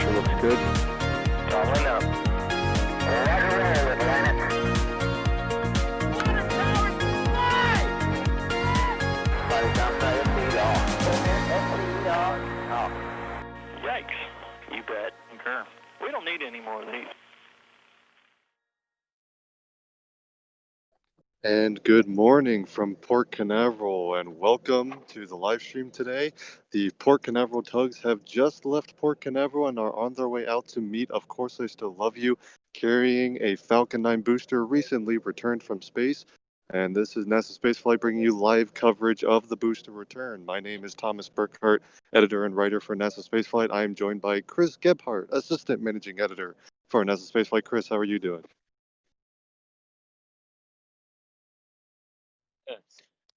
temperature looks good. Following up. Roger, roll with planet. Flight downside of speed off. Yikes. You bet. Okay. We don't need any more of these. And good morning from Port Canaveral, and welcome to the live stream today. The Port Canaveral tugs have just left Port Canaveral and are on their way out to meet Of Course I Still Love You, carrying a Falcon 9 booster recently returned from space. And this is NASASpaceflight bringing you live coverage of the booster return. My name is Thomas Burkhart, editor and writer for NASASpaceflight. I am joined by Chris Gebhardt, assistant managing editor for NASASpaceflight. Chris, how are you doing?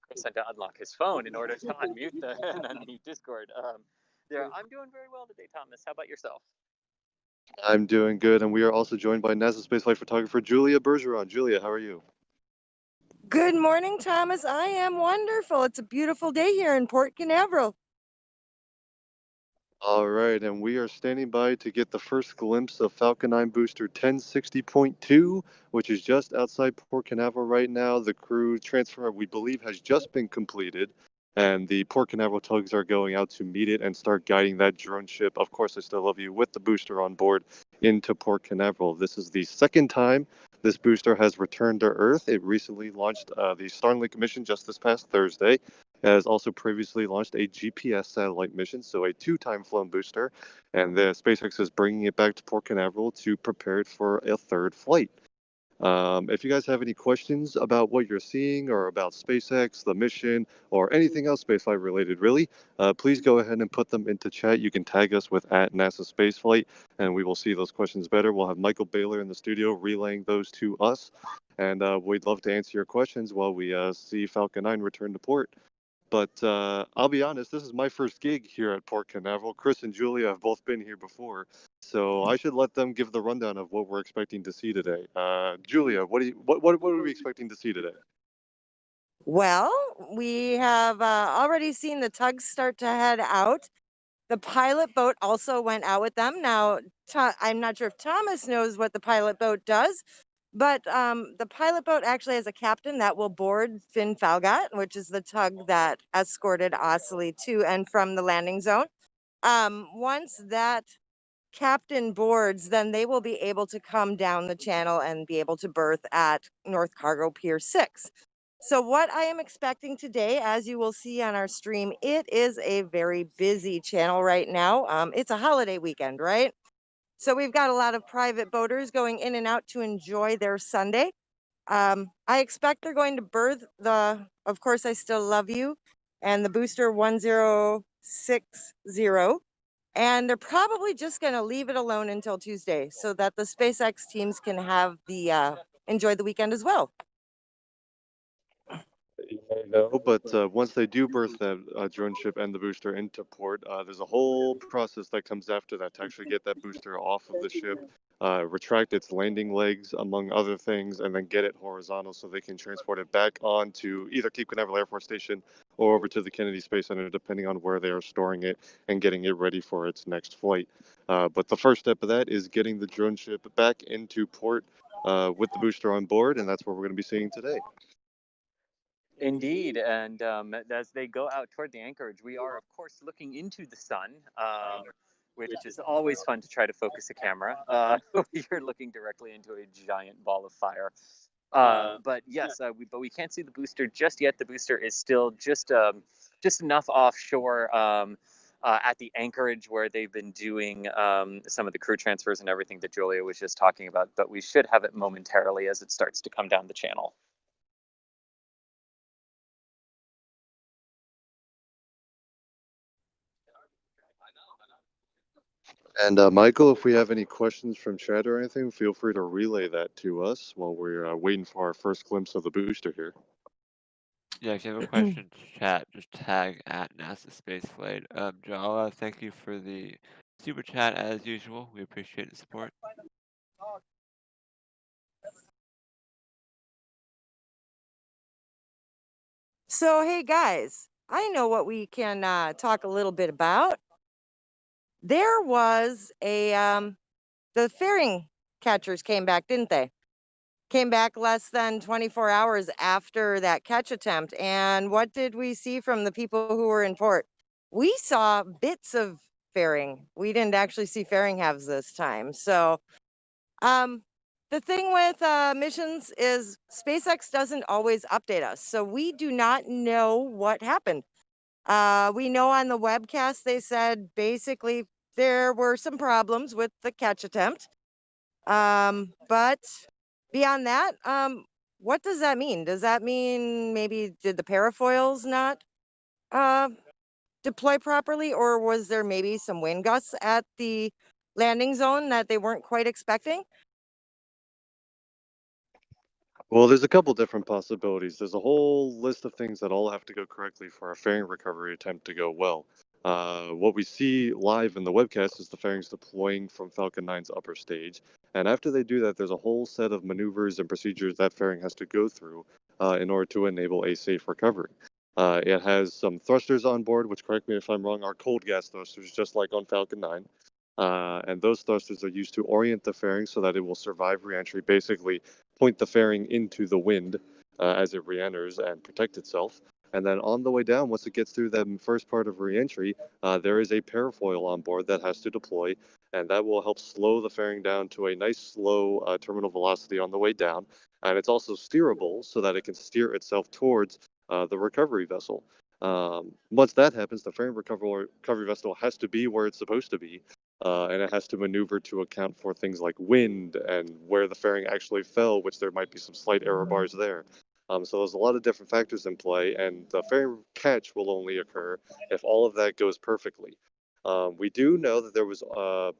Chris had to unlock his phone in order to unmute the and unmute Discord. Yeah, I'm doing very well today, Thomas. How about yourself? I'm doing good, and we are also joined by NASA spaceflight photographer Julia Bergeron. Julia, how are you? Good morning, Thomas. I am wonderful. It's a beautiful day here in Port Canaveral. All right, and we are standing by to get the first glimpse of Falcon 9 booster 1060.2, which is just outside Port Canaveral right now. The crew transfer, we believe, has just been completed, and the Port Canaveral tugs are going out to meet it and start guiding that drone ship, Of Course I Still Love You, with the booster on board into Port Canaveral. This is the second time this booster has returned to Earth. It recently launched the Starlink mission just this past Thursday. It has also previously launched a GPS satellite mission, so a two-time flown booster, and the SpaceX is bringing it back to Port Canaveral to prepare it for a third flight. If you guys have any questions about what you're seeing or about SpaceX, the mission, or anything else spaceflight related, really, please go ahead and put them into chat. You can tag us with @NASASpaceflight, and we will see those questions better. We'll have Michael Baylor in the studio relaying those to us, and we'd love to answer your questions while we see Falcon 9 return to port. But I'll be honest, this is my first gig here at Port Canaveral. Chris and Julia have both been here before, so I should let them give the rundown of what we're expecting to see today. Julia, what are we expecting to see today? Well, we have already seen the tugs start to head out. The pilot boat also went out with them. Now, I'm not sure if Thomas knows what the pilot boat does, but the pilot boat actually has a captain that will board Finn Falgot, which is the tug that escorted Ocelot to and from the landing zone. Once that captain boards, then they will be able to come down the channel and be able to berth at North Cargo Pier 6. So what I am expecting today, as you will see on our stream, it is a very busy channel right now. It's a holiday weekend, right? So we've got a lot of private boaters going in and out to enjoy their Sunday. I expect they're going to berth the Of Course I Still Love You and the booster 1060. And they're probably just going to leave it alone until Tuesday so that the SpaceX teams can have the enjoy the weekend as well. No, but once they do berth that drone ship and the booster into port, there's a whole process that comes after that to actually get that booster off of the ship, retract its landing legs, among other things, and then get it horizontal so they can transport it back on to either Cape Canaveral Air Force Station or over to the Kennedy Space Center, depending on where they are storing it and getting it ready for its next flight. But the first step of that is getting the drone ship back into port with the booster on board, and that's what we're going to be seeing today. Indeed, and as they go out toward the anchorage, we are, of course, looking into the sun, which is always fun to try to focus a camera. You're looking directly into a giant ball of fire. But yes, we can't see the booster just yet. The booster is still just enough offshore at the anchorage where they've been doing some of the crew transfers and everything that Julia was just talking about. But we should have it momentarily as it starts to come down the channel. And Michael, if we have any questions from chat or anything, feel free to relay that to us while we're waiting for our first glimpse of the booster here. Yeah, if you have a question to chat, just tag @NASASpaceflight. Jala, thank you for the super chat as usual. We appreciate the support. So, hey guys, I know what we can talk a little bit about. there was the fairing catchers came back, didn't they? Came back less than 24 hours after that catch attempt. And what did we see from the people who were in port? We saw bits of fairing. We didn't actually see fairing halves this time. So, the thing with missions is SpaceX doesn't always update us. So we do not know what happened. We know on the webcast they said basically there were some problems with the catch attempt. But beyond that, what does that mean? Does that mean maybe did the parafoils not uh, deploy properly, or was there maybe some wind gusts at the landing zone that they weren't quite expecting? Well, there's a couple different possibilities. There's a whole list of things that all have to go correctly for a fairing recovery attempt to go well. What we see live in the webcast is the fairings deploying from Falcon 9's upper stage. And after they do that, there's a whole set of maneuvers and procedures that fairing has to go through in order to enable a safe recovery. It has some thrusters on board, which, correct me if I'm wrong, are cold gas thrusters, just like on Falcon 9. And those thrusters are used to orient the fairing so that it will survive reentry, basically point the fairing into the wind as it re-enters and protect itself. And then on the way down, once it gets through that first part of reentry, there is a parafoil on board that has to deploy, and that will help slow the fairing down to a nice slow terminal velocity on the way down. And it's also steerable so that it can steer itself towards the recovery vessel. Once that happens, the fairing recovery vessel has to be where it's supposed to be, and it has to maneuver to account for things like wind and where the fairing actually fell, which there might be some slight error bars there. So there's a lot of different factors in play, and the fairing catch will only occur if all of that goes perfectly. We do know that there was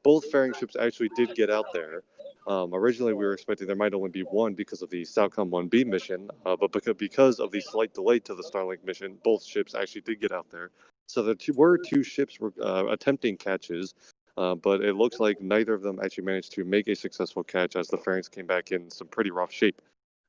both fairing ships actually did get out there. Originally, we were expecting there might only be one because of the Salcom 1B mission, but because of the slight delay to the Starlink mission, both ships actually did get out there. So there were two ships attempting catches, but it looks like neither of them actually managed to make a successful catch as the fairings came back in some pretty rough shape.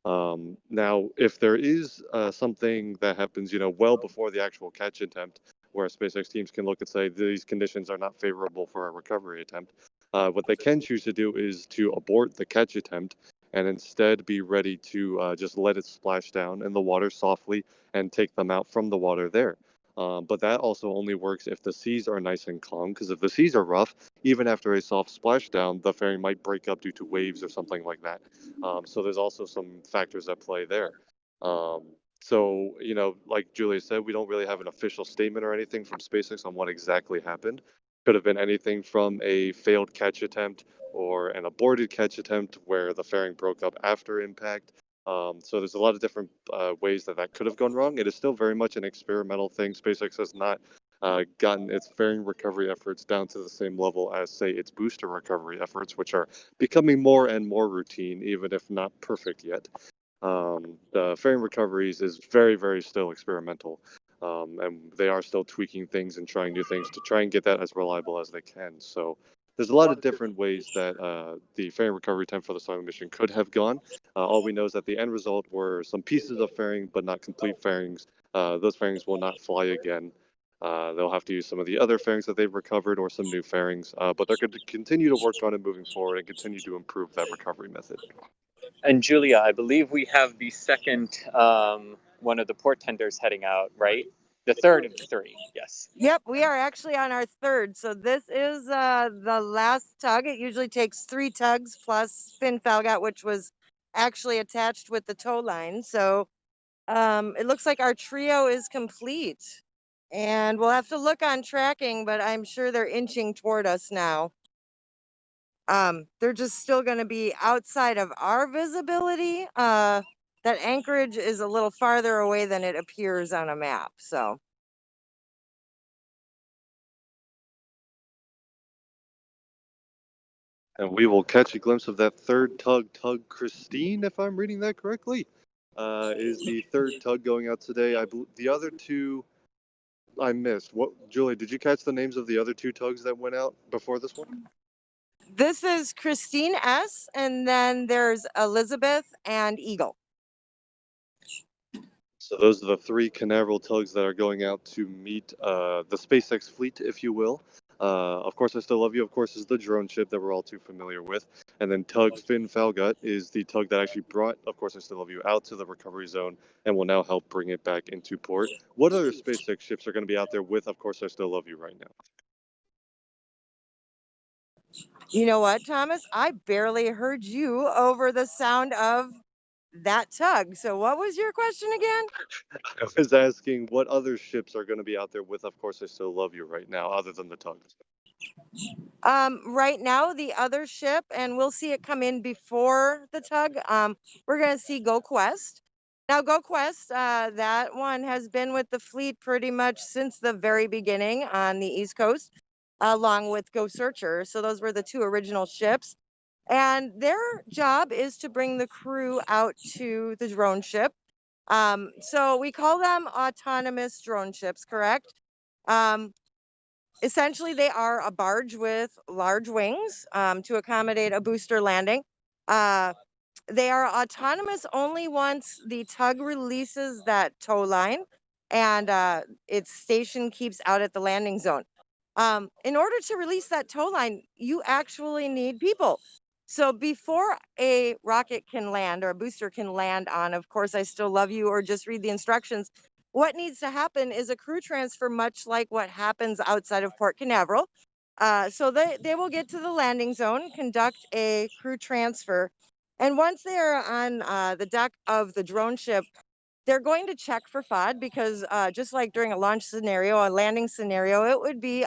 Now, if there is something that happens, well before the actual catch attempt, where SpaceX teams can look and say these conditions are not favorable for a recovery attempt, what they can choose to do is to abort the catch attempt and instead be ready to just let it splash down in the water softly and take them out from the water there. But that also only works if the seas are nice and calm, because if the seas are rough, even after a soft splashdown, the fairing might break up due to waves or something like that. So there's also some factors at play there. Um, so, like Julia said, we don't really have an official statement or anything from SpaceX on what exactly happened. Could have been anything from a failed catch attempt or an aborted catch attempt where the fairing broke up after impact. So there's a lot of different ways that could have gone wrong. It is still very much an experimental thing. SpaceX has not gotten its fairing recovery efforts down to the same level as, say, its booster recovery efforts, which are becoming more and more routine, even if not perfect yet. The fairing recoveries is very, very still experimental, and they are still tweaking things and trying new things to try and get that as reliable as they can. So there's a lot of different ways that the fairing recovery attempt for the Starlink mission could have gone. All we know is that the end result were some pieces of fairing, but not complete fairings. Those fairings will not fly again. They'll have to use some of the other fairings that they've recovered or some new fairings, but they're going to continue to work on it moving forward and continue to improve that recovery method. And Julia, I believe we have the second one of the port tenders heading out, right? The third of the three, yes. Yep, we are actually on our third. So this is the last tug. It usually takes 3 tugs plus fin falgout, which was actually attached with the tow line. So it looks like our trio is complete. And we'll have to look on tracking, but I'm sure they're inching toward us now. They're just still going to be outside of our visibility. That anchorage is a little farther away than it appears on a map. So. And we will catch a glimpse of that third tug, Christine, if I'm reading that correctly. Is the third tug going out today? I believe the other two I missed. What, Julie? Did you catch the names of the other 2 tugs that went out before this one? This is Christine S, and then there's Elizabeth and Eagle. So those are the 3 Canaveral tugs that are going out to meet the SpaceX fleet, if you will. Of Course I Still Love You, of course, is the drone ship that we're all too familiar with. And then Tug Finn Falgut is the tug that actually brought Of Course I Still Love You out to the recovery zone and will now help bring it back into port. What other SpaceX ships are going to be out there with Of Course I Still Love You right now? You know what, Thomas? I barely heard you over the sound of that tug. So what was your question again? I was asking what other ships are going to be out there with Of Course I Still Love You right now, other than the tug. Right now, the other ship, and we'll see it come in before the tug. We're going to see Go Quest. Now, Go Quest, that one has been with the fleet pretty much since the very beginning on the East Coast, along with Go Searcher. So those were the two original ships. And their job is to bring the crew out to the drone ship. So we call them autonomous drone ships, correct? Essentially, they are a barge with large wings to accommodate a booster landing. They are autonomous only once the tug releases that tow line and its station keeps out at the landing zone. In order to release that tow line, you actually need people. So before a rocket can land or a booster can land on, Of Course I Still Love You, or just read the instructions, what needs to happen is a crew transfer, much like what happens outside of Port Canaveral. So they will get to the landing zone, conduct a crew transfer, and once they are on the deck of the drone ship, they're going to check for FOD because just like during a launch scenario, a landing scenario, it would be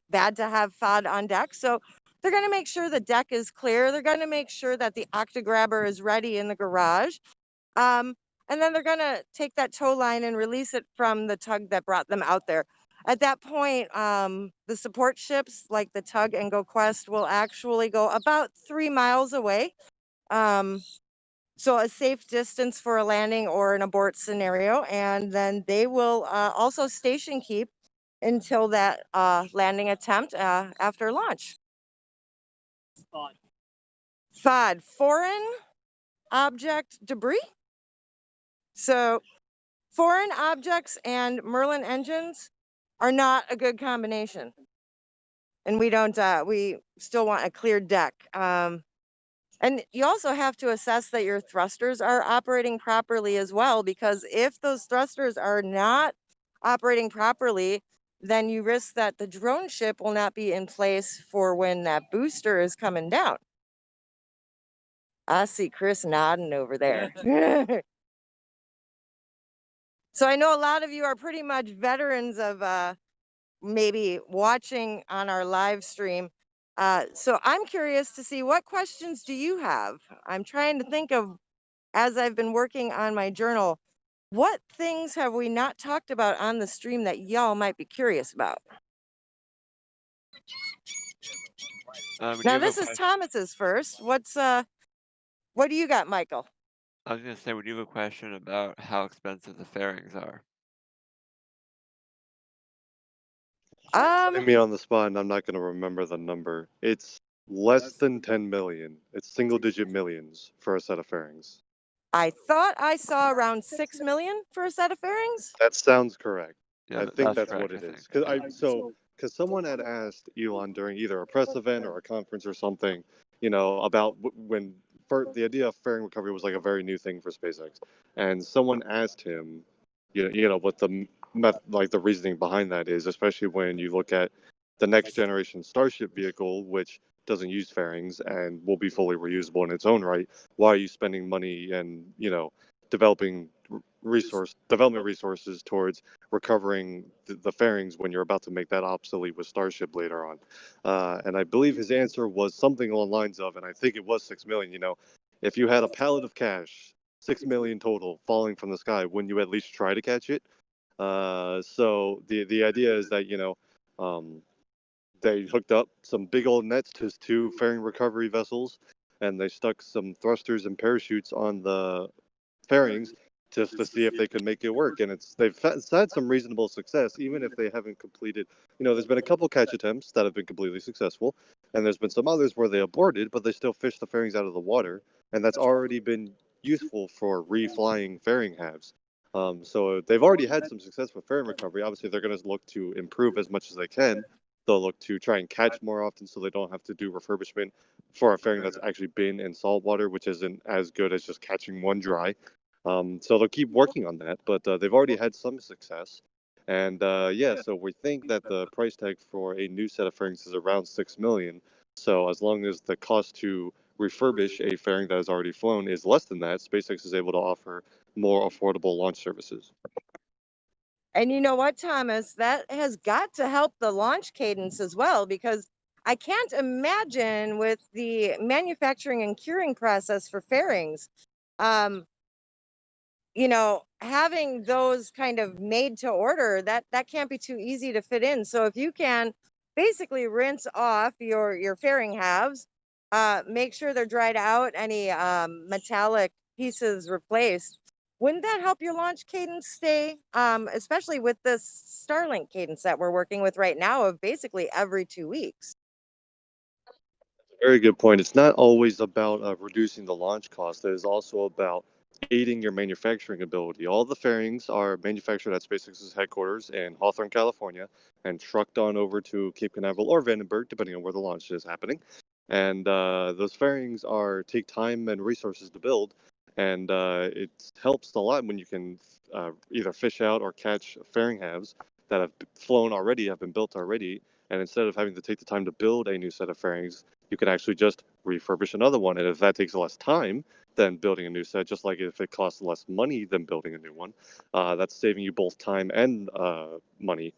bad to have FOD on deck. So they're going to make sure the deck is clear. They're going to make sure that the Octagrabber is ready in the garage. Um, and then they're going to take that tow line and release it from the tug that brought them out there. At that point, the support ships like the Tug and Go Quest will actually go about 3 miles away. So a safe distance for a landing or an abort scenario. And then they will also station keep until that landing attempt after launch. FOD, foreign object debris. So foreign objects and Merlin engines are not a good combination. And we don't, we still want a clear deck. And you also have to assess that your thrusters are operating properly as well, because if those thrusters are not operating properly, then you risk that the drone ship will not be in place for when that booster is coming down. I see Chris nodding over there. So I know a lot of you are pretty much veterans of maybe watching on our live stream. So I'm curious to see, what questions do you have? I'm trying to think of, as I've been working on my journal, what things have we not talked about on the stream that y'all might be curious about? Would you Now have a this is question? Thomas's first. What do you got, Michael? I was gonna say, would you have a question about how expensive the fairings are? Putting me on the spot, and I'm not going to remember the number. It's less than 10 million. It's single-digit millions for a set of fairings. I thought I saw around 6 million for a set of fairings. That sounds correct. Yeah, I think that's that's correct, what it I is. think. Because someone had asked Elon during either a press event or a conference or something, about when the idea of fairing recovery was like a very new thing for SpaceX, and someone asked him, what the like the reasoning behind that is, especially when you look at the next generation Starship vehicle, which doesn't use fairings and will be fully reusable in its own right. Why are you spending money and developing development resources towards recovering the fairings when you're about to make that obsolete with Starship later on? And I believe his answer was something along the lines of, and I think it was 6 million. If you had a pallet of cash, 6 million total falling from the sky, wouldn't you at least try to catch it? So the idea is that they hooked up some big old nets to 2 fairing recovery vessels, and they stuck some thrusters and parachutes on the fairings just to see if they could make it work. And they've had some reasonable success, even if they haven't completed. There's been a couple catch attempts that have been completely successful, and there's been some others where they aborted, but they still fished the fairings out of the water, and that's already been useful for reflying fairing halves. So they've already had some success with fairing recovery. Obviously, they're going to look to improve as much as they can. they'll look to try and catch more often so they don't have to do refurbishment for a fairing that's actually been in salt water, which isn't as good as just catching one dry. So they'll keep working on that, but they've already had some success. And yeah, so we think that the price tag for a new set of fairings is around 6 million. So as long as the cost to refurbish a fairing that has already flown is less than that, SpaceX is able to offer more affordable launch services. And you know what, Thomas? That has got to help the launch cadence as well, because I can't imagine with the manufacturing and curing process for fairings, um, having those kind of made to order, that can't be too easy to fit in. So if you can basically rinse off your fairing halves, make sure they're dried out, any metallic pieces replaced, wouldn't that help your launch cadence stay, especially with this Starlink cadence that we're working with right now of basically every 2 weeks? Very good point. It's not always about reducing the launch cost. It is also about aiding your manufacturing ability. All the fairings are manufactured at SpaceX's headquarters in Hawthorne, California, and trucked on over to Cape Canaveral or Vandenberg, depending on where the launch is happening. And those fairings take time and resources to build, and it helps a lot when you can either fish out or catch fairing halves that have flown already, have been built already, and instead of having to take the time to build a new set of fairings, you can actually just refurbish another one. And if that takes less time than building a new set, just like if it costs less money than building a new one, that's saving you both time and money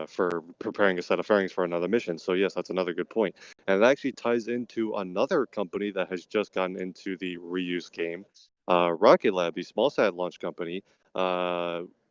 for preparing a set of fairings for another mission. So yes, that's another good point. And it actually ties into another company that has just gotten into the reuse game. Rocket Lab, the small sat launch company,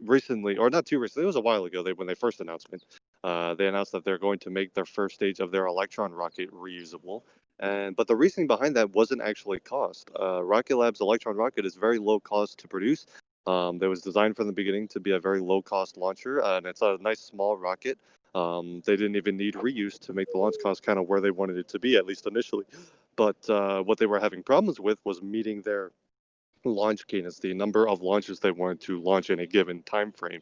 recently, or not too recently, it was a while ago, when they first announcement, they announced that they're going to make their first stage of their Electron rocket reusable. But the reasoning behind that wasn't actually cost. Rocket Lab's Electron rocket is very low cost to produce. It was designed from the beginning to be a very low cost launcher, and it's a nice small rocket. They didn't even need reuse to make the launch cost kind of where they wanted it to be, at least initially. But what they were having problems with was meeting their launch cadence, the number of launches they wanted to launch in a given time frame.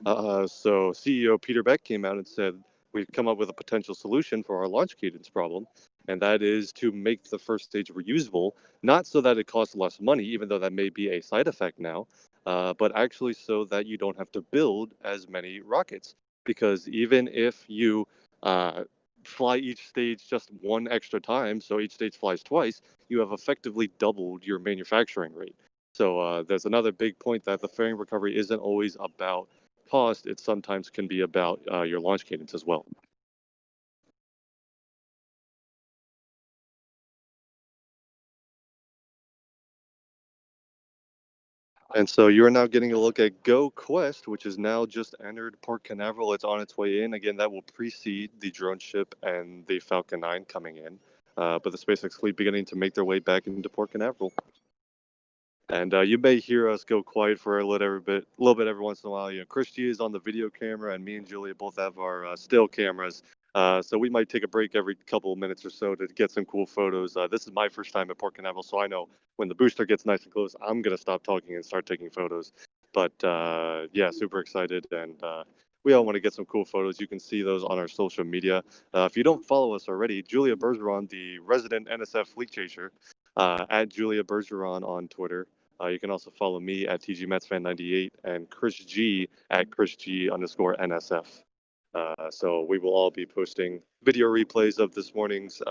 So CEO Peter Beck came out and said, we've come up with a potential solution for our launch cadence problem, and that is to make the first stage reusable, not so that it costs less money, even though that may be a side effect now, but actually so that you don't have to build as many rockets. Because even if you uh, fly each stage just one extra time, so each stage flies twice, you have effectively doubled your manufacturing rate. So there's another big point that the fairing recovery isn't always about cost. It sometimes can be about your launch cadence as well. And so you're now getting a look at Go Quest, which is now just entered Port Canaveral. It's on its way in. Again, that will precede the drone ship and the Falcon 9 coming in. But the SpaceX fleet beginning to make their way back into Port Canaveral. And you may hear us go quiet for a little bit every once in a while. Chris G is on the video camera, and me and Julia both have our still cameras. So we might take a break every couple of minutes or so to get some cool photos. This is my first time at Port Canaveral, so I know when the booster gets nice and close, I'm gonna stop talking and start taking photos. But yeah, super excited, and we all want to get some cool photos. You can see those on our social media. If you don't follow us already, Julia Bergeron, the resident NSF fleet chaser, at Julia Bergeron on Twitter. You can also follow me at TGMetsFan98 and Chris G at ChrisG_NSF. So we will all be posting video replays of this morning's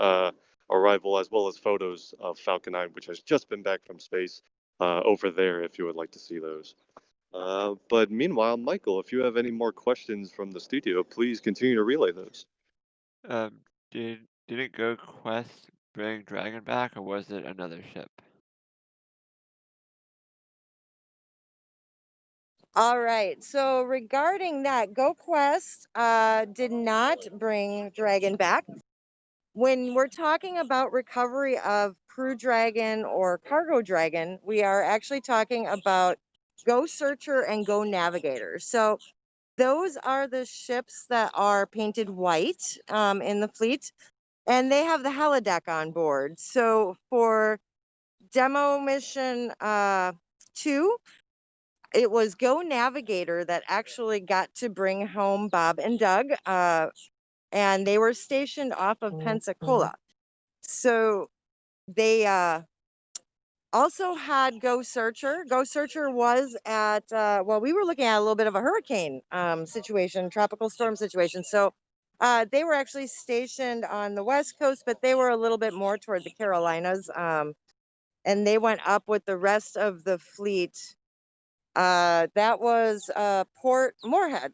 arrival as well as photos of Falcon 9, which has just been back from space, over there if you would like to see those. But meanwhile, Michael, if you have any more questions from the studio, please continue to relay those. Didn't Go Quest bring Dragon back, or was it another ship? All right. So regarding that, GoQuest did not bring Dragon back. When we're talking about recovery of Crew Dragon or Cargo Dragon, we are actually talking about Go Searcher and Go Navigator. So those are the ships that are painted white in the fleet, and they have the holodeck on board. So for demo mission 2, it was Go Navigator that actually got to bring home Bob and Doug. and they were stationed off of Pensacola. So they also had Go Searcher. Go Searcher was at, well, we were looking at a little bit of a hurricane situation, tropical storm situation. So they were actually stationed on the West Coast, but they were a little bit more toward the Carolinas. And they went up with the rest of the fleet. That was Port Morehead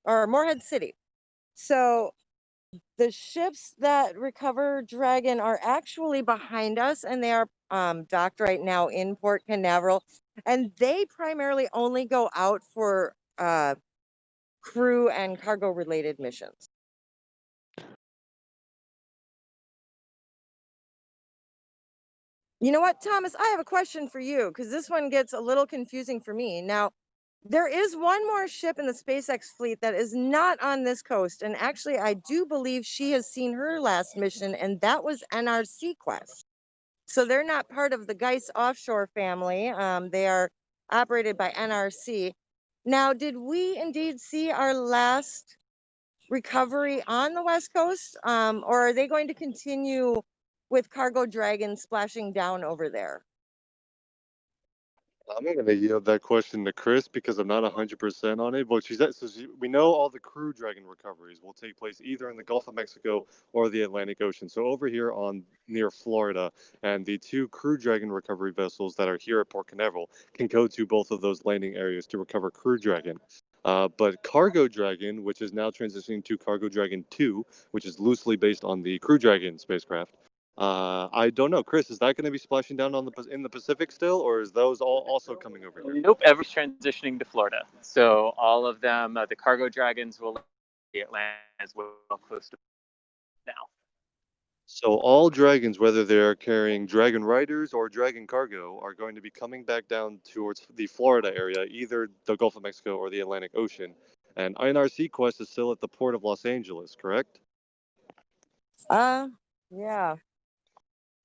or Morehead City. So the ships that recover Dragon are actually behind us, and they are docked right now in Port Canaveral. And they primarily only go out for crew and cargo related missions. You know what, Thomas? I have a question for you because this one gets a little confusing for me. Now, there is one more ship in the SpaceX fleet that is not on this coast. And actually, I do believe she has seen her last mission, and that was NRC Quest. So they're not part of the Geist Offshore family. They are operated by NRC. Now, did we indeed see our last recovery on the West Coast? Or are they going to continue with Cargo Dragon splashing down over there? I'm going to yield that question to Chris because I'm not 100% on it. But we know all the Crew Dragon recoveries will take place either in the Gulf of Mexico or the Atlantic Ocean. So over here on near Florida, and the two Crew Dragon recovery vessels that are here at Port Canaveral can go to both of those landing areas to recover Crew Dragon. But Cargo Dragon, which is now transitioning to Cargo Dragon 2, which is loosely based on the Crew Dragon spacecraft. I don't know, Chris. Is that going to be splashing down in the Pacific still, or is those all also coming over here? Nope, everyone's transitioning to Florida. So all of them, the Cargo Dragons will be Atlanta as well, close to now. So all dragons, whether they're carrying dragon riders or dragon cargo, are going to be coming back down towards the Florida area, either the Gulf of Mexico or the Atlantic Ocean. And NRC Quest is still at the port of Los Angeles, correct? Yeah.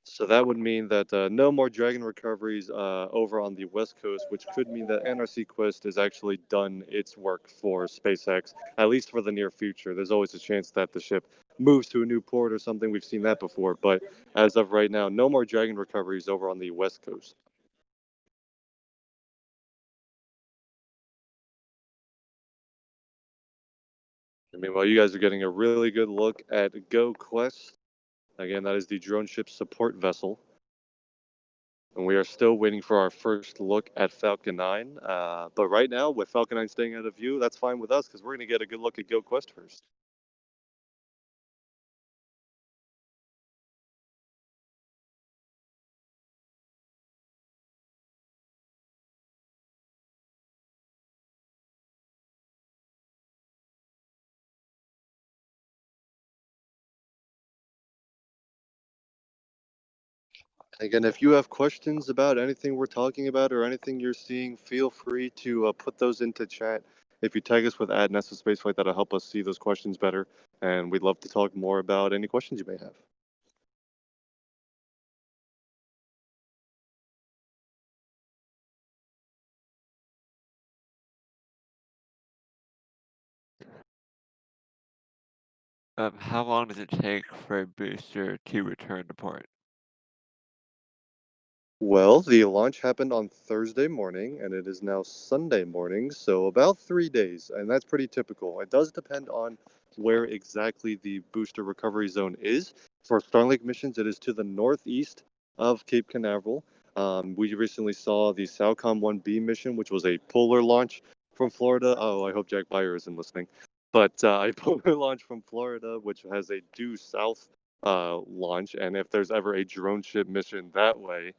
So that would mean that no more dragon recoveries over on the West Coast, which could mean that NRC Quest has actually done its work for SpaceX, at least for the near future. There's always a chance that the ship moves to a new port or something. We've seen that before. But as of right now, no more dragon recoveries over on the West Coast. Meanwhile, you guys are getting a really good look at Go Quest. Again, that is the drone ship support vessel. And we are still waiting for our first look at Falcon 9. But right now, with Falcon 9 staying out of view, that's fine with us because we're going to get a good look at Go Quest first. Again, if you have questions about anything we're talking about or anything you're seeing, feel free to put those into chat. If you tag us with @NASASpaceflight, that'll help us see those questions better. And we'd love to talk more about any questions you may have. How long does it take for a booster to return to port? Well, the launch happened on Thursday morning, and it is now Sunday morning, so about 3 days, and that's pretty typical. It does depend on where exactly the booster recovery zone is. For Starlink missions, it is to the northeast of Cape Canaveral. We recently saw the Salcom 1B mission, which was a polar launch from Florida. Oh, I hope Jack Byer isn't listening. But a polar launch from Florida, which has a due south launch, and if there's ever a drone ship mission that way,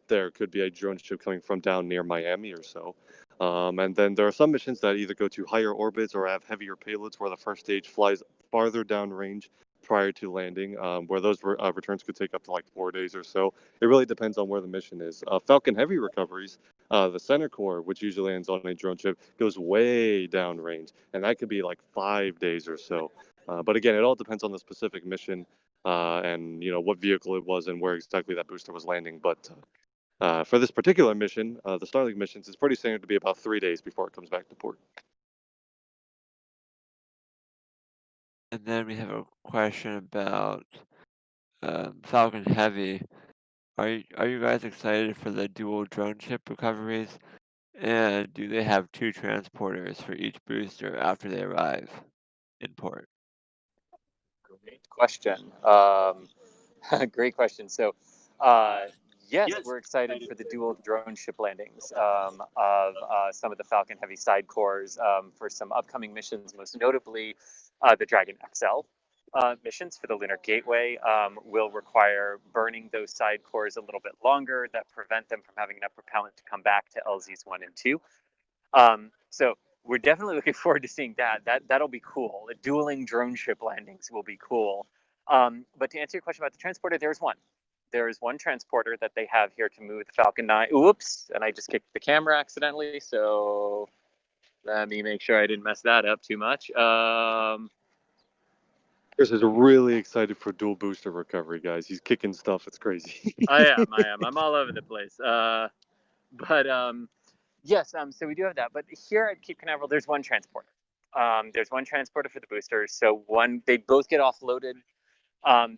there could be a drone ship coming from down near Miami or so. And then there are some missions that either go to higher orbits or have heavier payloads where the first stage flies farther downrange prior to landing, where those returns could take up to like 4 days or so. It really depends on where the mission is. Falcon Heavy recoveries, the center core, which usually lands on a drone ship, goes way downrange, and that could be like 5 days or so. But again, it all depends on the specific mission and what vehicle it was and where exactly that booster was landing. But for this particular mission, the Starlink missions, it's pretty standard to be about 3 days before it comes back to port. And then we have a question about Falcon Heavy. Are you guys excited for the dual drone ship recoveries? And do they have 2 transporters for each booster after they arrive in port? Great question. Great question. So, yes, we're excited for the dual drone ship landings of some of the Falcon Heavy side cores for some upcoming missions, most notably the Dragon XL. Missions for the Lunar Gateway will require burning those side cores a little bit longer that prevent them from having enough propellant to come back to LZs 1 and 2. So we're definitely looking forward to seeing that. That'll be cool. The dueling drone ship landings will be cool. But to answer your question about the transporter, there's one. There is one transporter that they have here to move the Falcon 9. Oops, and I just kicked the camera accidentally. So let me make sure I didn't mess that up too much. Chris is really excited for dual booster recovery, guys. He's kicking stuff. It's crazy. I am. I'm all over the place. Yes, so we do have that. But here at Cape Canaveral, there's one transporter. There's one transporter for the boosters. So they both get offloaded.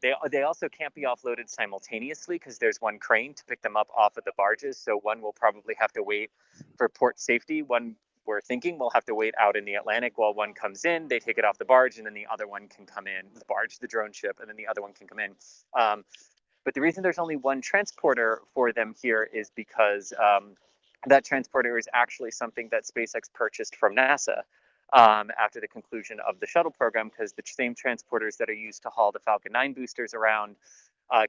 They also can't be offloaded simultaneously because there's one crane to pick them up off of the barges. So one will probably have to wait for port safety. One we're thinking will have to wait out in the Atlantic while one comes in. They take it off the barge, and then the other one can come in. The barge, the drone ship, and then the other one can come in. But the reason there's only one transporter for them here is because that transporter is actually something that SpaceX purchased from NASA after the conclusion of the shuttle program, because the same transporters that are used to haul the Falcon 9 boosters around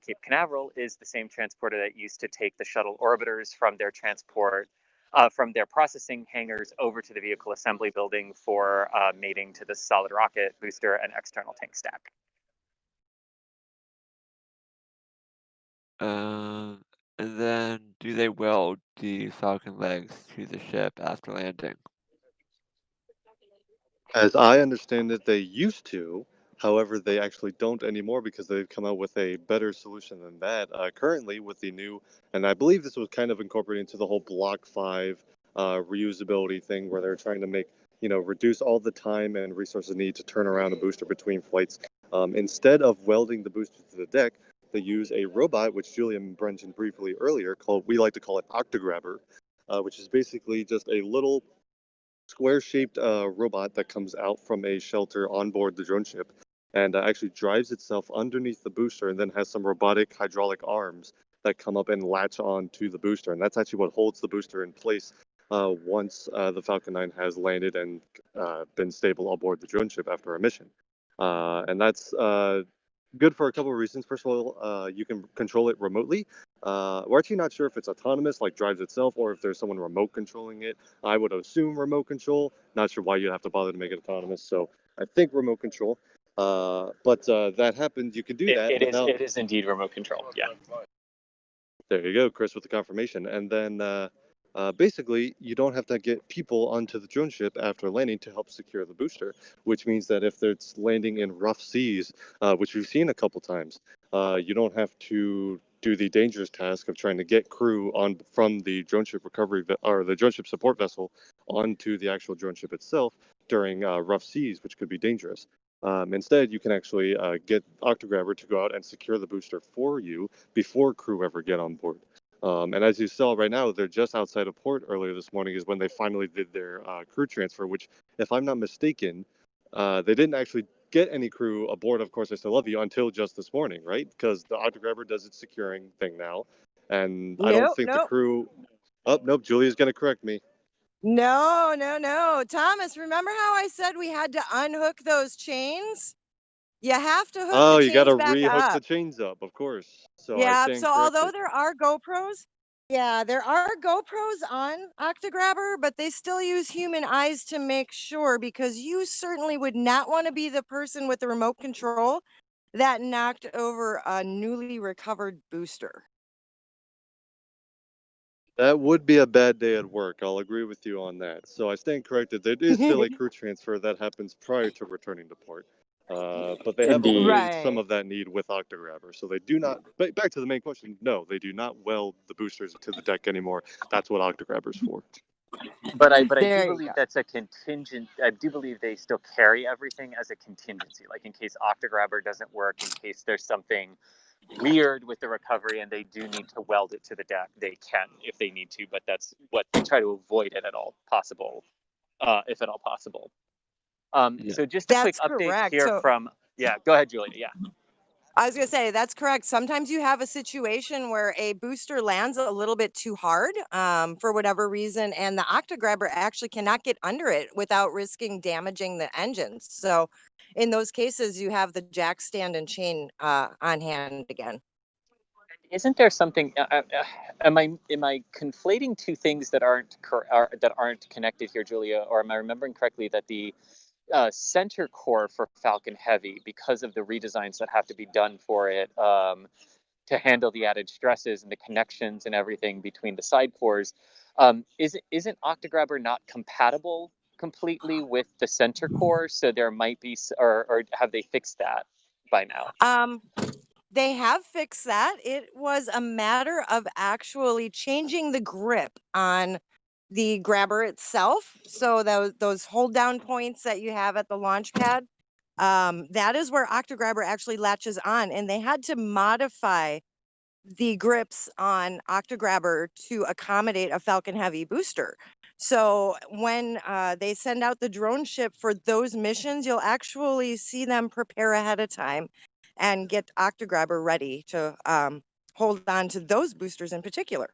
Cape Canaveral is the same transporter that used to take the shuttle orbiters from their from their processing hangars over to the vehicle assembly building for mating to the solid rocket booster and external tank stack. And then do they weld the Falcon legs to the ship after landing? As I understand it, they used to. However, they actually don't anymore because they've come out with a better solution than that. Currently, with the new, and I believe this was kind of incorporated into the whole Block 5 reusability thing where they're trying to reduce all the time and resources needed to turn around a booster between flights. Instead of welding the booster to the deck, they use a robot, which Julian mentioned briefly earlier, we like to call it Octagrabber, which is basically just a little square-shaped robot that comes out from a shelter on board the drone ship and actually drives itself underneath the booster and then has some robotic hydraulic arms that come up and latch on to the booster. And that's actually what holds the booster in place once the Falcon 9 has landed and been stable aboard the drone ship after a mission. And that's good for a couple of reasons. First of all, you can control it remotely. We're actually not sure if it's autonomous, like drives itself, or if there's someone remote controlling it. I would assume remote control. Not sure why you'd have to bother to make it autonomous. So I think remote control. But that happens. You can do that without. It is indeed remote control. Yeah. There you go, Chris, with the confirmation. And then basically, you don't have to get people onto the drone ship after landing to help secure the booster, which means that if it's landing in rough seas, which we've seen a couple times, you don't have to do the dangerous task of trying to get crew on from the drone ship or the drone ship support vessel onto the actual drone ship itself during rough seas, which could be dangerous. Instead, you can actually get Octagrabber to go out and secure the booster for you before crew ever get on board. And as you saw right now, they're just outside of port earlier this morning is when they finally did their crew transfer, which, if I'm not mistaken, they didn't actually get any crew aboard, of course, I Still Love You, until just this morning, right? Because the Octagrabber does its securing thing now. And I don't think the crew... Oh, nope, Julia's going to correct me. No. Thomas, remember how I said we had to unhook those chains? You have to hook the You got chains to back re-hook the up. chains up, of course. So I Yeah, stand so although corrected. there are GoPros, there are GoPros on Octagrabber, but they still use human eyes to make sure, because you certainly would not want to be the person with the remote control that knocked over a newly recovered booster. That would be a bad day at work. I'll agree with you on that. So I stand corrected. There is still a crew transfer that happens prior to returning to port. But they have Indeed. eliminated some Right. of that need with Octagrabber. So they do not, back to the main question, no, they do not weld the boosters to the deck anymore. That's what Octagrabber's for. But I do There you believe go. that's a contingent. I do believe they still carry everything as a contingency, like in case Octagrabber doesn't work, in case there's something weird with the recovery and they do need to weld it to the deck, they can if they need to. But that's what they try to avoid it at all possible, if at all possible. Yeah. So just a quick That's update correct. here So from Go ahead, Julia. Yeah. I was gonna say that's correct. Sometimes you have a situation where a booster lands a little bit too hard, for whatever reason, and the Octagrabber actually cannot get under it without risking damaging the engines. So, in those cases, you have the jack stand and chain on hand again. Isn't there something? Am I conflating two things that aren't connected here, Julia? Or am I remembering correctly that the center core for Falcon Heavy, because of the redesigns that have to be done for it to handle the added stresses and the connections and everything between the side cores, isn't Octagrabber not compatible completely with the center core? So there might be, or have they fixed that by now? Um, they have fixed that. It was a matter of actually changing the grip on the grabber itself. So those hold down points that you have at the launch pad, that is where Octagrabber actually latches on, and they had to modify the grips on Octagrabber to accommodate a Falcon Heavy booster. So when they send out the drone ship for those missions, you'll actually see them prepare ahead of time and get Octagrabber ready to hold on to those boosters in particular.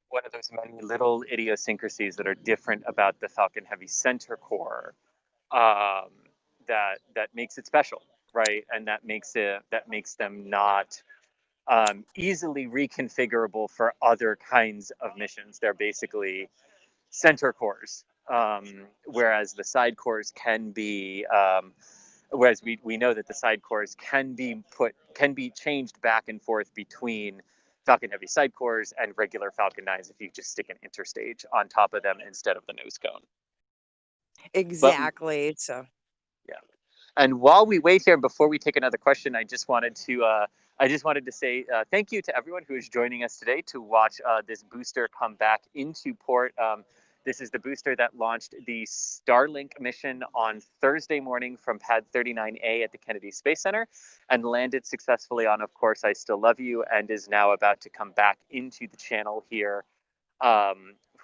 One of those many little idiosyncrasies that are different about the Falcon Heavy center core, um, that makes it special, right? And that makes them not easily reconfigurable for other kinds of missions. They're basically center cores, whereas the side cores can be. Whereas we know that the side cores can be changed back and forth between Falcon Heavy side cores and regular Falcon 9s if you just stick an interstage on top of them instead of the nose cone. But Exactly. So yeah. And while we wait here, before we take another question, I just wanted to say thank you to everyone who is joining us today to watch this booster come back into port. This is the booster that launched the Starlink mission on Thursday morning from Pad 39A at the Kennedy Space Center and landed successfully on, of course, I Still Love You, and is now about to come back into the channel here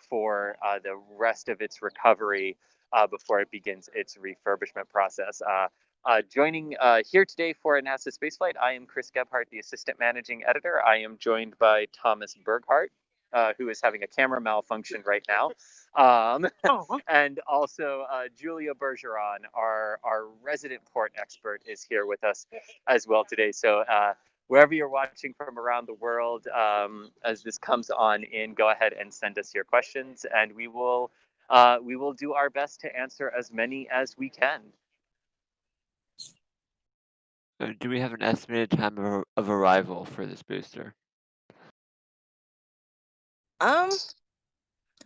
for the rest of its recovery before it begins its refurbishment process. Joining here today for a NASA spaceflight, I am Chris Gebhardt, the assistant managing editor. I am joined by Thomas Berghardt, who is having a camera malfunction right now. And also Julia Bergeron, our resident port expert, is here with us as well today. So wherever you're watching from around the world, as this comes on in, go ahead and send us your questions, and we will do our best to answer as many as we can. Do we have an estimated time of arrival for this booster?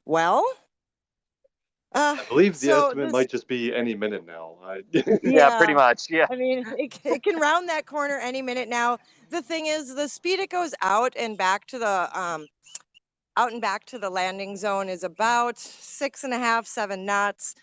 well, I believe the so estimate this might just be any minute now. Yeah, pretty yeah. much. Yeah. I mean, it can round that corner any minute now. The thing is, the speed it goes out and back to the landing zone is about 6.5, 7 knots.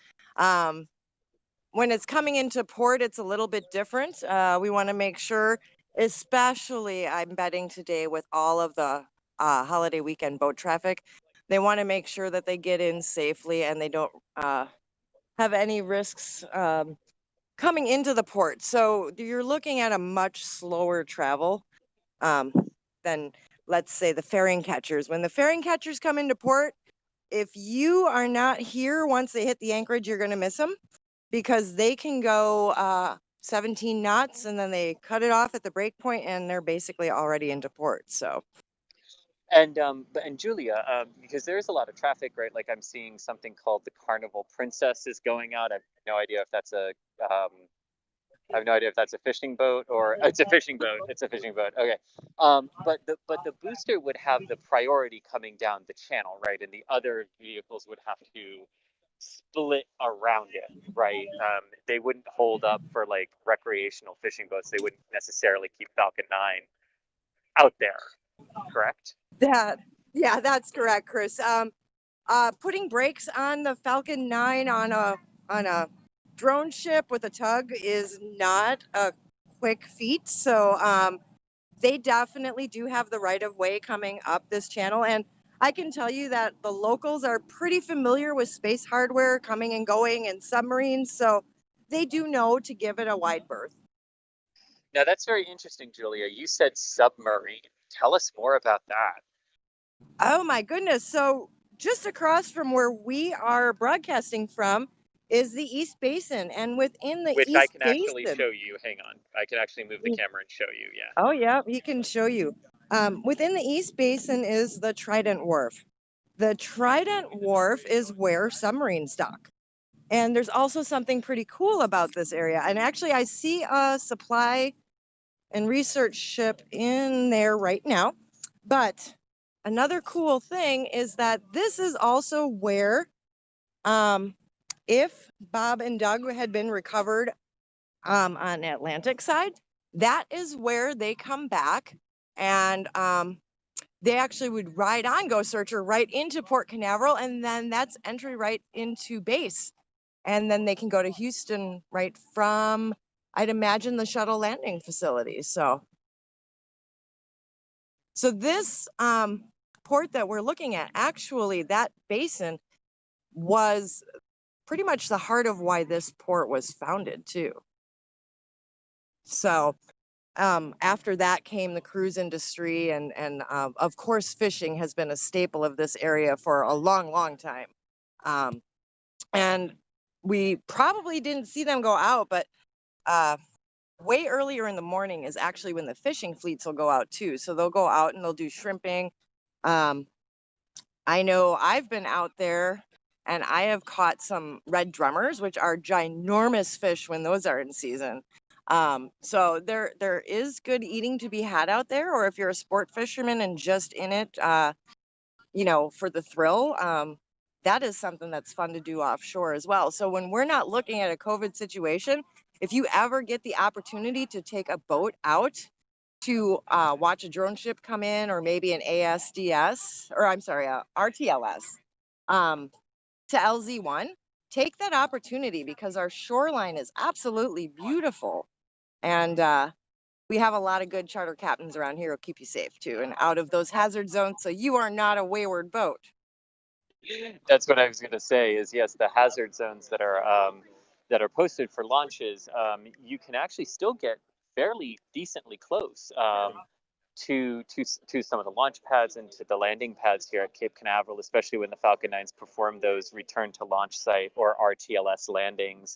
When it's coming into port, it's a little bit different. We want to make sure, especially I'm betting today with all of the holiday weekend boat traffic, they want to make sure that they get in safely and they don't have any risks coming into the port. So you're looking at a much slower travel than, let's say, the ferrying catchers. When the ferrying catchers come into port, if you are not here once they hit the anchorage, you're going to miss them because they can go 17 knots and then they cut it off at the break point and they're basically already into port. So. And Julia, because there is a lot of traffic, right? Like I'm seeing something called the Carnival Princess is going out. I have no idea if that's I have no idea if that's a fishing boat or it's a fishing boat. It's a fishing boat. Okay. But the booster would have the priority coming down the channel, right? And the other vehicles would have to split around it, right? They wouldn't hold up for like recreational fishing boats. They wouldn't necessarily keep Falcon 9 out there, correct? Yeah, that's correct, Chris. Putting brakes on the Falcon 9 on a drone ship with a tug is not a quick feat. So they definitely do have the right of way coming up this channel. And I can tell you that the locals are pretty familiar with space hardware coming and going and submarines. So they do know to give it a wide berth. Now that's very interesting, Julia. You said submarine. Tell us more about that. Oh my goodness. So just across from where we are broadcasting from is the East Basin. And within the Which I East can actually Basin, show you. Hang on. I can actually move the camera and show you. Yeah. oh yeah, he can show you. Within the East Basin is the Trident Wharf. The Trident Wharf is where submarines dock. And there's also something pretty cool about this area. And actually, I see a supply and research ship in there right now. But another cool thing is that this is also where, if Bob and Doug had been recovered on the Atlantic side, that is where they come back and they actually would ride on Ghost Searcher right into Port Canaveral, and then that's entry right into base. And then they can go to Houston right from, I'd imagine, the shuttle landing facility. So this port that we're looking at, actually, that basin was pretty much the heart of why this port was founded too. So after that came the cruise industry, and of course fishing has been a staple of this area for a long, long time. And we probably didn't see them go out, but way earlier in the morning is actually when the fishing fleets will go out too. So they'll go out and they'll do shrimping. I know I've been out there and I have caught some red drummers, which are ginormous fish when those are in season. So there is good eating to be had out there, or if you're a sport fisherman and just in it, for the thrill, that is something that's fun to do offshore as well. So when we're not looking at a COVID situation, if you ever get the opportunity to take a boat out to watch a drone ship come in, or maybe an ASDS, or I'm sorry, RTLS, to LZ1, take that opportunity because our shoreline is absolutely beautiful. And we have a lot of good charter captains around here who'll keep you safe too and out of those hazard zones, so you are not a wayward boat. That's what I was going to say. Is yes, the hazard zones that are posted for launches, you can actually still get fairly decently close to some of the launch pads and to the landing pads here at Cape Canaveral, especially when the Falcon 9s perform those return to launch site or RTLS landings.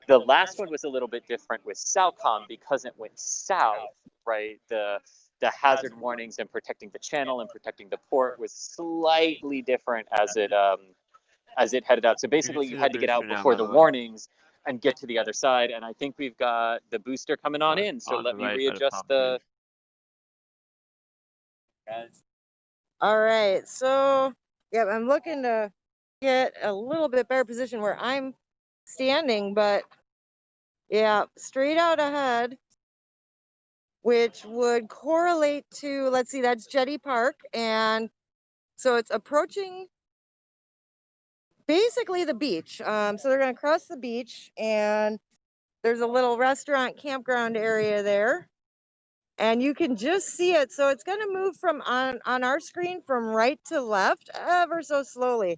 The last one was a little bit different with SAOCOM because it went south, right? The hazard warnings and protecting the channel and protecting the port was slightly different as it headed out. So basically, you had to get out before the warnings and get to the other side. And I think we've got the booster coming on in. So let me readjust the. All right, so yeah, I'm looking to get a little bit better position where I'm standing, but yeah, straight out ahead, which would correlate to, let's see, that's Jetty Park. And so it's approaching basically the beach. So they're going to cross the beach, and there's a little restaurant campground area there. And you can just see it. So it's going to move from on our screen from right to left ever so slowly.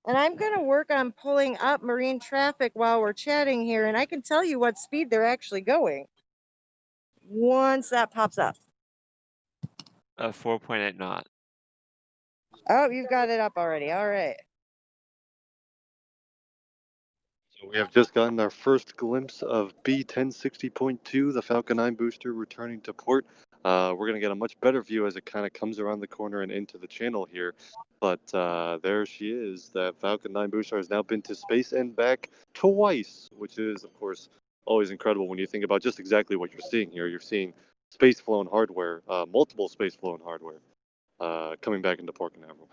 And I'm going to work on pulling up marine traffic while we're chatting here. And I can tell you what speed they're actually going once that pops up. 4.8 knot. Oh, you've got it up already. All right. So we have just gotten our first glimpse of B1060.2, the Falcon 9 booster returning to port. We're going to get a much better view as it kind of comes around the corner and into the channel here. But there she is. That Falcon 9 booster has now been to space and back twice, which is, of course, always incredible when you think about just exactly what you're seeing here. You're seeing space-flown hardware, multiple space-flown hardware, coming back into Port Canaveral.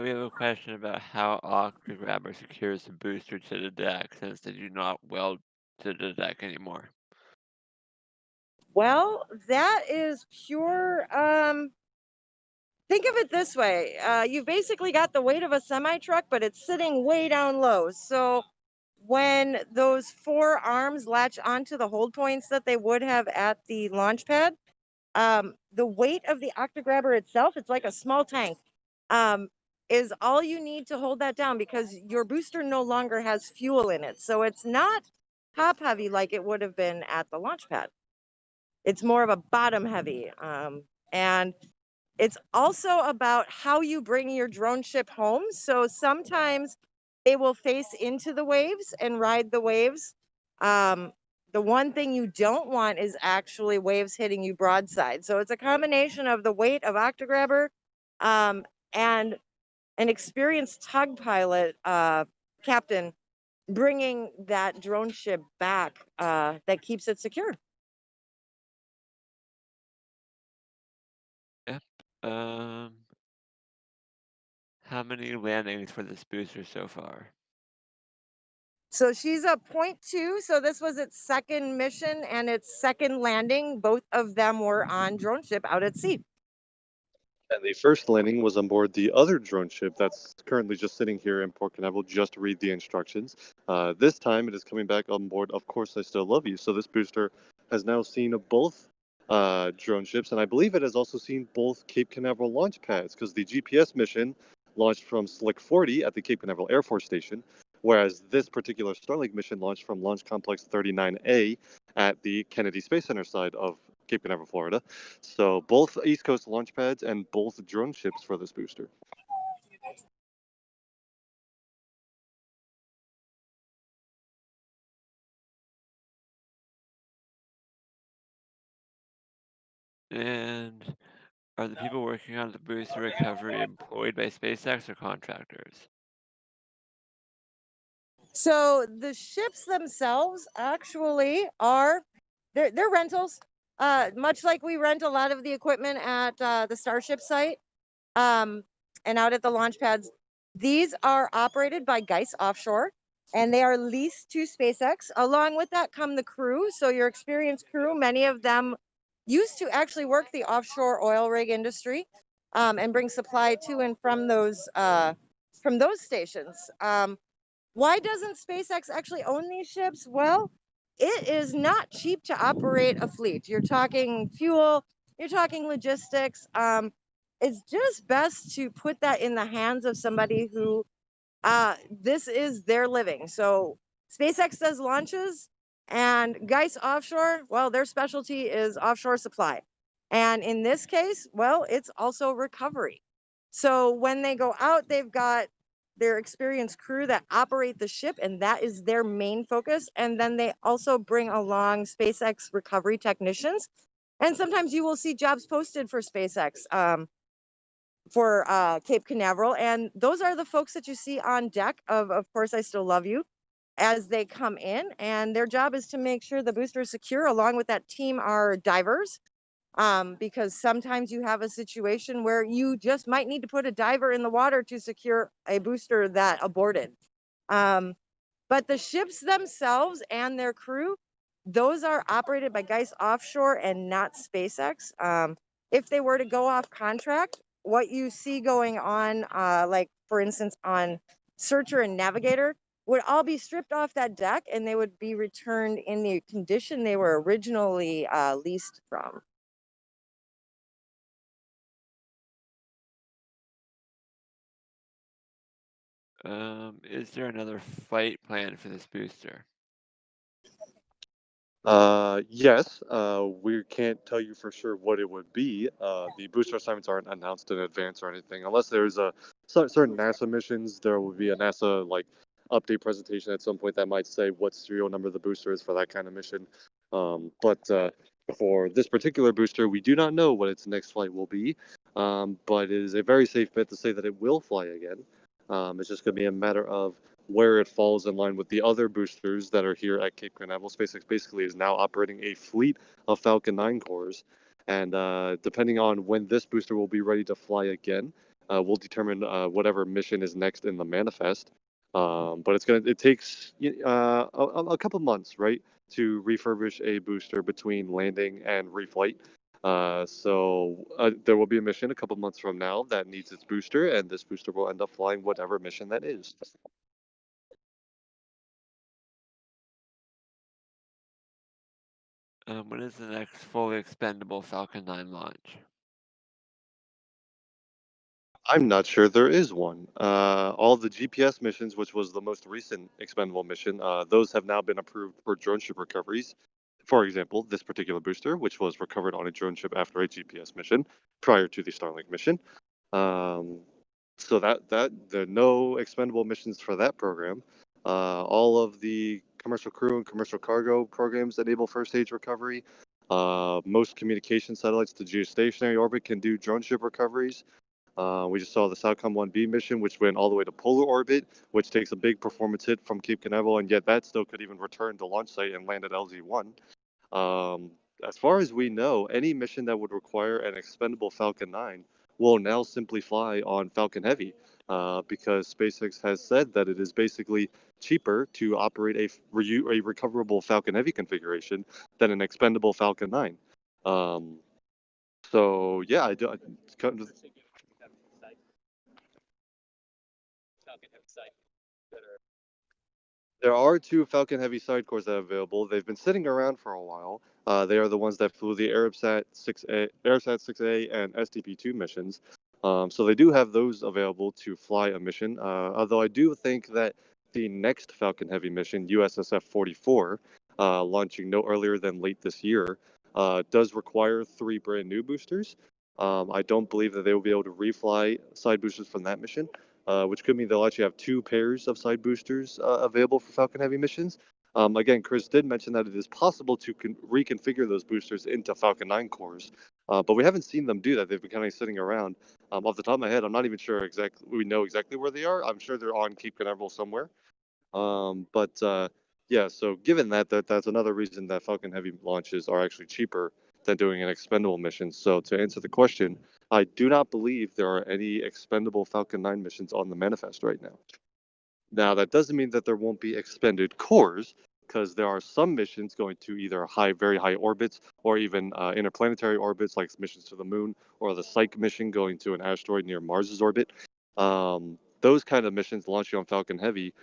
We have a question about how Octagrabber secures the booster to the deck, since they do not weld to the deck anymore. Well, that is pure think of it this way. You've basically got the weight of a semi-truck, but it's sitting way down low. So when those four arms latch onto the hold points that they would have at the launch pad, the weight of the Octagrabber itself, it's like a small tank, is all you need to hold that down because your booster no longer has fuel in it. So it's not top heavy like it would have been at the launch pad. It's more of a bottom heavy. And it's also about how you bring your drone ship home. So sometimes they will face into the waves and ride the waves. The one thing you don't want is actually waves hitting you broadside. So it's a combination of the weight of Octagrabber and an experienced tug pilot, captain, bringing that drone ship back that keeps it secure. Yep. How many landings for this booster so far? So she's a 0.2. So this was its second mission and its second landing. Both of them were on drone ship out at sea. And the first landing was on board the other drone ship that's currently just sitting here in Port Canaveral. Just read the instructions. This time it is coming back on board Of Course I Still Love You. So this booster has now seen both drone ships, and I believe it has also seen both Cape Canaveral launch pads because the GPS mission launched from Slick 40 at the Cape Canaveral Air Force Station, whereas this particular Starlink mission launched from Launch Complex 39A at the Kennedy Space Center side of Cape Canaveral, Florida. So both East Coast launch pads and both drone ships for this booster. And are the people working on the booster recovery employed by SpaceX or contractors? So the ships themselves actually are they're rentals. Much like we rent a lot of the equipment at the Starship site and out at the launch pads. These are operated by Geis Offshore and they are leased to SpaceX. Along with that come the crew. So your experienced crew, many of them used to actually work the offshore oil rig industry and bring supply to and from those stations. Why doesn't SpaceX actually own these ships? Well, it is not cheap to operate a fleet. You're talking fuel, you're talking logistics. It's just best to put that in the hands of somebody who this is their living. So SpaceX does launches and Geis Offshore, well, their specialty is offshore supply. And in this case, well, it's also recovery. So when they go out, they've got their experienced crew that operate the ship, and that is their main focus. And then they also bring along SpaceX recovery technicians. And sometimes you will see jobs posted for SpaceX for Cape Canaveral. And those are the folks that you see on deck Of Course I Still Love You as they come in. And their job is to make sure the booster is secure. Along with that team are divers. Because sometimes you have a situation where you just might need to put a diver in the water to secure a booster that aborted. But the ships themselves and their crew, those are operated by Geis Offshore and not SpaceX. If they were to go off contract, what you see going on, like for instance on Searcher and Navigator, would all be stripped off that deck and they would be returned in the condition they were originally leased from. Is there another flight plan for this booster? Yes. We can't tell you for sure what it would be. The booster assignments aren't announced in advance or anything. Unless there's certain NASA missions, there will be a NASA update presentation at some point that might say what serial number the booster is for that kind of mission. But for this particular booster, we do not know what its next flight will be. But it is a very safe bet to say that it will fly again. It's just going to be a matter of where it falls in line with the other boosters that are here at Cape Canaveral. SpaceX basically is now operating a fleet of Falcon 9 cores, and depending on when this booster will be ready to fly again, will determine whatever mission is next in the manifest. But it takes a couple months, right, to refurbish a booster between landing and reflight. There will be a mission a couple months from now that needs its booster, and this booster will end up flying whatever mission that is. When is the next fully expendable Falcon 9 launch? I'm not sure there is one. All the GPS missions, which was the most recent expendable mission, those have now been approved for drone ship recoveries. For example, this particular booster, which was recovered on a drone ship after a GPS mission prior to the Starlink mission. Um, so that there are no expendable missions for that program. All of the commercial crew and commercial cargo programs enable first stage recovery. Most communication satellites to geostationary orbit can do drone ship recoveries. We just saw the Southcom 1B mission, which went all the way to polar orbit, which takes a big performance hit from Cape Canaveral, and yet that still could even return to launch site and land at LZ1. Um, as far as we know, any mission that would require an expendable Falcon 9 will now simply fly on Falcon Heavy, because SpaceX has said that it is basically cheaper to operate a recoverable Falcon Heavy configuration than an expendable Falcon 9. Um, so yeah, I do. There are two Falcon Heavy sidecores that are available. They've been sitting around for a while. They are the ones that flew the Arabsat 6A, and SDP-2 missions. So they do have those available to fly a mission. Although I do think that the next Falcon Heavy mission, USSF 44, launching no earlier than late this year, does require 3 brand new boosters. I don't believe that they will be able to refly side boosters from that mission, which could mean they'll actually have 2 pairs of side boosters available for Falcon Heavy missions. Again, Chris did mention that it is possible to reconfigure those boosters into Falcon 9 cores, but we haven't seen them do that. They've been kind of sitting around. Off the top of my head, I'm not even sure exactly. We know exactly where they are. I'm sure they're on Cape Canaveral somewhere. But yeah, so given that's another reason that Falcon Heavy launches are actually cheaper than doing an expendable mission. So to answer the question, I do not believe there are any expendable Falcon 9 missions on the manifest right now. Now, that doesn't mean that there won't be expended cores, because there are some missions going to either very high orbits, or even interplanetary orbits, like missions to the moon, or the Psyche mission going to an asteroid near Mars's orbit. Those kind of missions launching on Falcon Heavy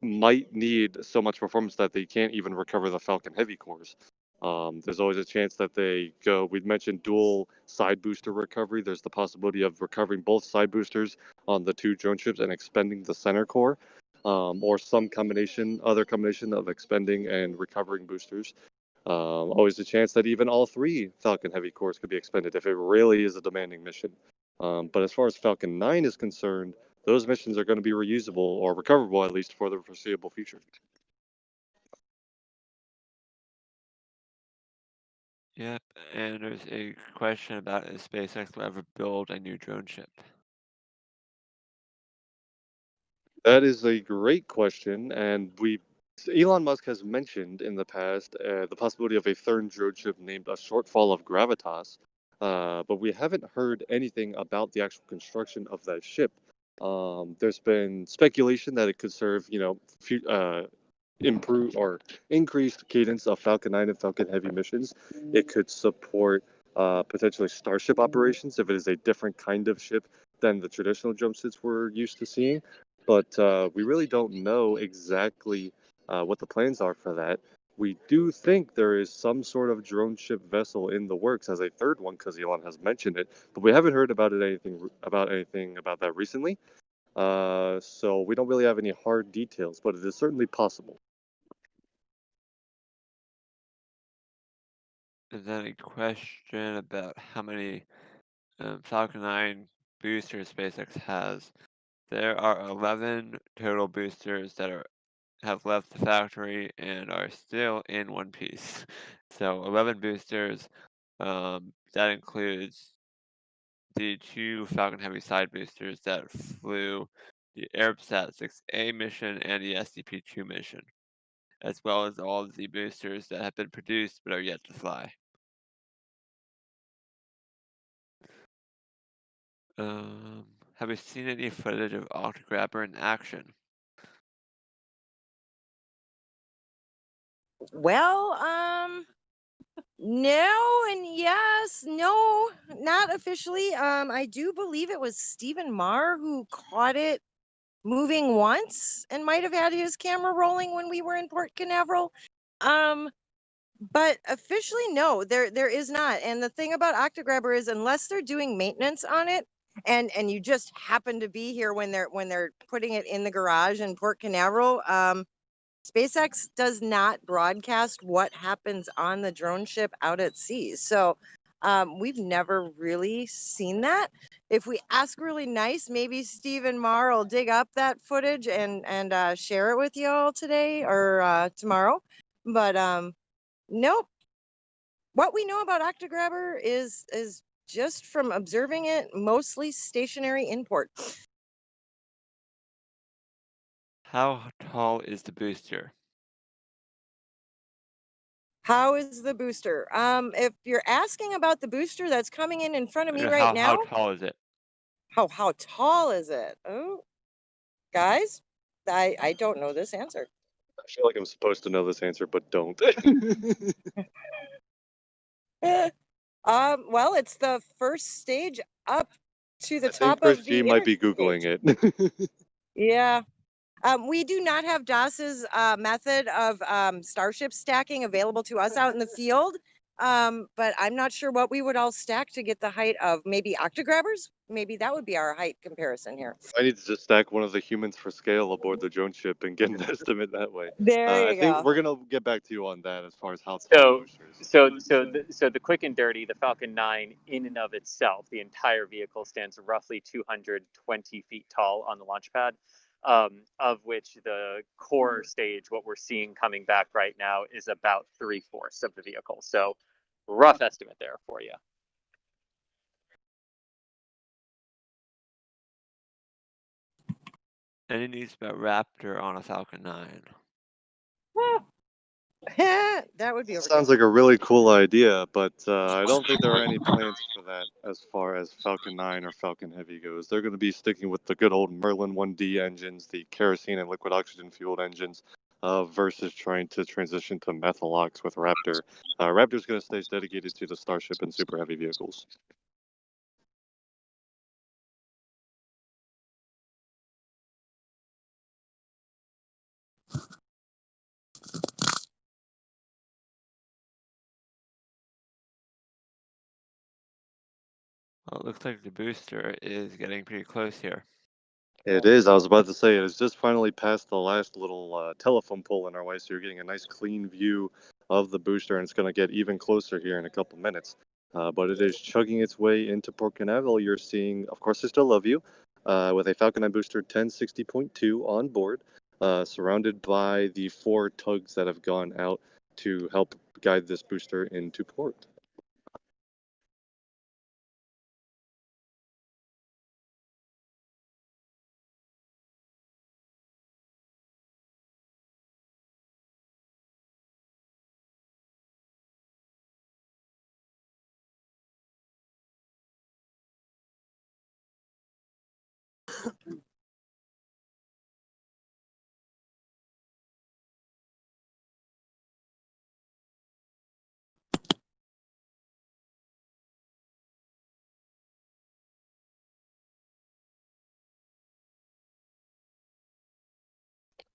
might need so much performance that they can't even recover the Falcon Heavy cores. There's always a chance that they go. We'd mentioned dual side booster recovery. There's the possibility of recovering both side boosters on the 2 drone ships and expending the center core, or some other combination of expending and recovering boosters. Always a chance that even all 3 Falcon Heavy cores could be expended if it really is a demanding mission. But as far as Falcon 9 is concerned, those missions are going to be reusable, or recoverable at least, for the foreseeable future. Yep, and there's a question about if SpaceX will ever build a new drone ship. That is a great question, and Elon Musk has mentioned in the past the possibility of a third drone ship named a Shortfall of Gravitas, but we haven't heard anything about the actual construction of that ship. There's been speculation that it could serve, improve or increased cadence of Falcon 9 and Falcon Heavy missions. It could support potentially Starship operations if it is a different kind of ship than the traditional jump sits we're used to seeing. But we really don't know exactly what the plans are for that. We do think there is some sort of drone ship vessel in the works as a third one, because Elon has mentioned it, but we haven't heard anything about that recently. So we don't really have any hard details, but it is certainly possible. And then a question about how many Falcon 9 boosters SpaceX has. There are 11 total boosters that have left the factory and are still in one piece. So 11 boosters. That includes the 2 Falcon Heavy side boosters that flew the Arabsat 6A mission and the SDP-2 mission, as well as all of the boosters that have been produced but are yet to fly. Have you seen any footage of Octagrabber in action? Well, No and yes, no, not officially. I do believe it was Stephen Marr who caught it moving once and might have had his camera rolling when we were in Port Canaveral. But officially, no, there is not. And the thing about Octagrabber is unless they're doing maintenance on it, and you just happen to be here when they're putting it in the garage in Port Canaveral, SpaceX does not broadcast what happens on the drone ship out at sea. So we've never really seen that. If we ask really nice, maybe Stephen Marr will dig up that footage and share it with you all today or tomorrow. But nope. What we know about Octagrabber is just from observing it, mostly stationary in port. How tall is the booster? How is the booster? If you're asking about the booster that's coming in front of me You know, right how now, tall is it? how tall is it? Oh, guys, I don't know this answer. I feel like I'm supposed to know this answer, but don't. Well, it's the first stage up to the I think top of Chris G the might be energy Googling stage. it. Yeah. We do not have DOS's method of Starship stacking available to us out in the field. But I'm not sure what we would all stack to get the height of maybe Octagrabbers. Maybe that would be our height comparison here. I need to just stack one of the humans for scale aboard the drone ship and get an estimate that way. There I you think go. we're gonna get back to you on that as far as how tall the So, booster is. so the quick and dirty, the Falcon 9 in and of itself, the entire vehicle stands roughly 220 feet tall on the launch pad, of which the core stage, what we're seeing coming back right now, is about 3/4 of the vehicle. So, rough estimate there for you. Any news about Raptor on a Falcon 9? That would be overkill. Sounds like a really cool idea, but I don't think there are any plans for that as far as Falcon 9 or Falcon Heavy goes. They're going to be sticking with the good old Merlin 1D engines, the kerosene and liquid oxygen fueled engines, versus trying to transition to methyl ox with Raptor. Raptor's going to stay dedicated to the Starship and Super Heavy vehicles. Well, it looks like the booster is getting pretty close here. It is. I was about to say it has just finally passed the last little telephone pole in our way, so you're getting a nice clean view of the booster, and it's going to get even closer here in a couple minutes. But it is chugging its way into Port Canaveral. You're seeing, of course, I still love you, with a Falcon 9 booster 1060.2 on board, surrounded by the 4 tugs that have gone out to help guide this booster into port.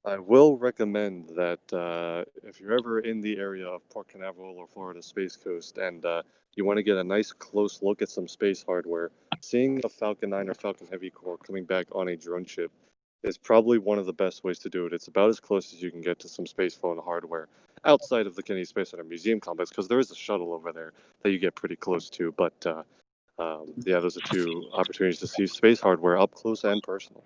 I will recommend that if you're ever in the area of Port Canaveral or Florida Space Coast and you want to get a nice close look at some space hardware, seeing a Falcon 9 or Falcon Heavy core coming back on a drone ship is probably one of the best ways to do it. It's about as close as you can get to some space phone hardware outside of the Kennedy Space Center Museum complex, because there is a shuttle over there that you get pretty close to. But yeah, those are 2 opportunities to see space hardware up close and personal.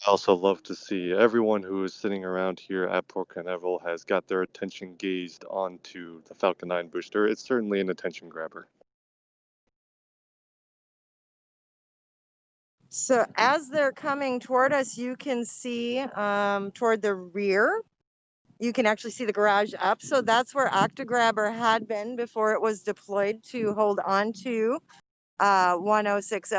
I also love to see everyone who is sitting around here at Port Canaveral has got their attention gazed onto the Falcon 9 booster. It's certainly an attention grabber. So as they're coming toward us, you can see toward the rear you can actually see the garage up. So that's where Octagrabber had been before it was deployed to hold on to 1060.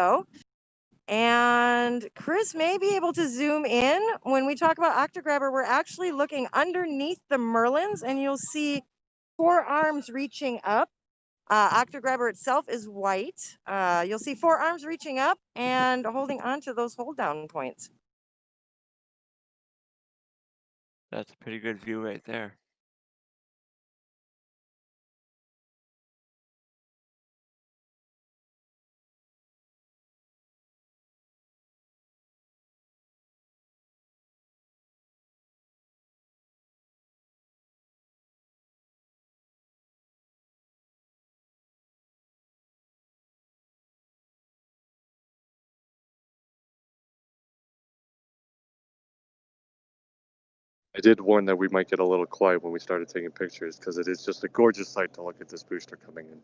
And Chris may be able to zoom in. When we talk about Octagrabber, we're actually looking underneath the Merlins, and you'll see 4 arms reaching up. Octagrabber itself is white. You'll see 4 arms reaching up and holding on to those hold down points. That's a pretty good view right there. I did warn that we might get a little quiet when we started taking pictures because it is just a gorgeous sight to look at this booster coming in.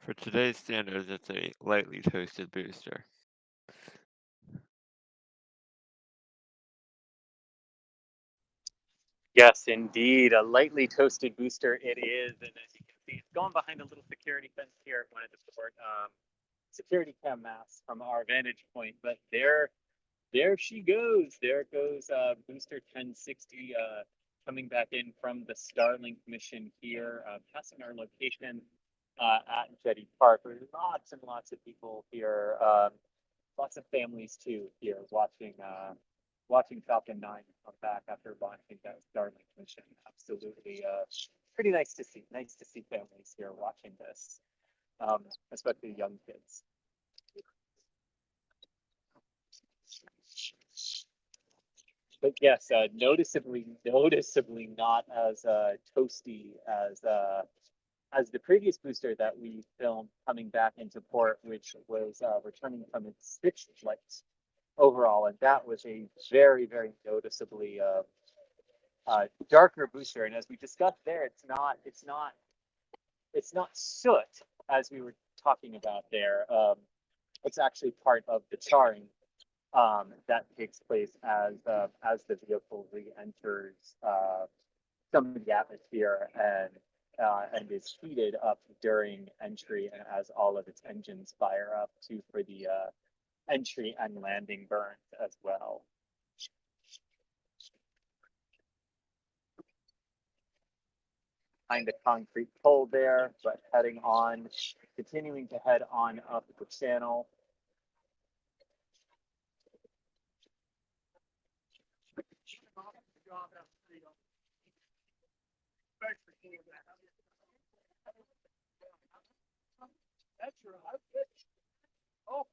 For today's standards, it's a lightly toasted booster. Yes, indeed, a lightly toasted booster it is, and as you can see, it's going behind a little security fence here at one of the port security cam masts from our vantage point. But there she goes. There goes booster 1060 coming back in from the Starlink mission here, passing our location at Jetty Park. There's lots and lots of people here, lots of families too here watching Falcon 9 come back after launching that Starlink mission. Absolutely, pretty nice to see. Nice to see families here watching this, especially young kids. But yes, noticeably not as toasty as the previous booster that we filmed coming back into port, which was returning from its 6th flight overall, and that was a very, very noticeably darker booster. And as we discussed there, it's not soot as we were talking about there. It's actually part of the charring that takes place as the vehicle re-enters some of the atmosphere and is heated up during entry, and as all of its engines fire up too for the entry and landing burns as well. Behind a concrete pole there, but continuing to head on up the channel. That's your outfit. Oh,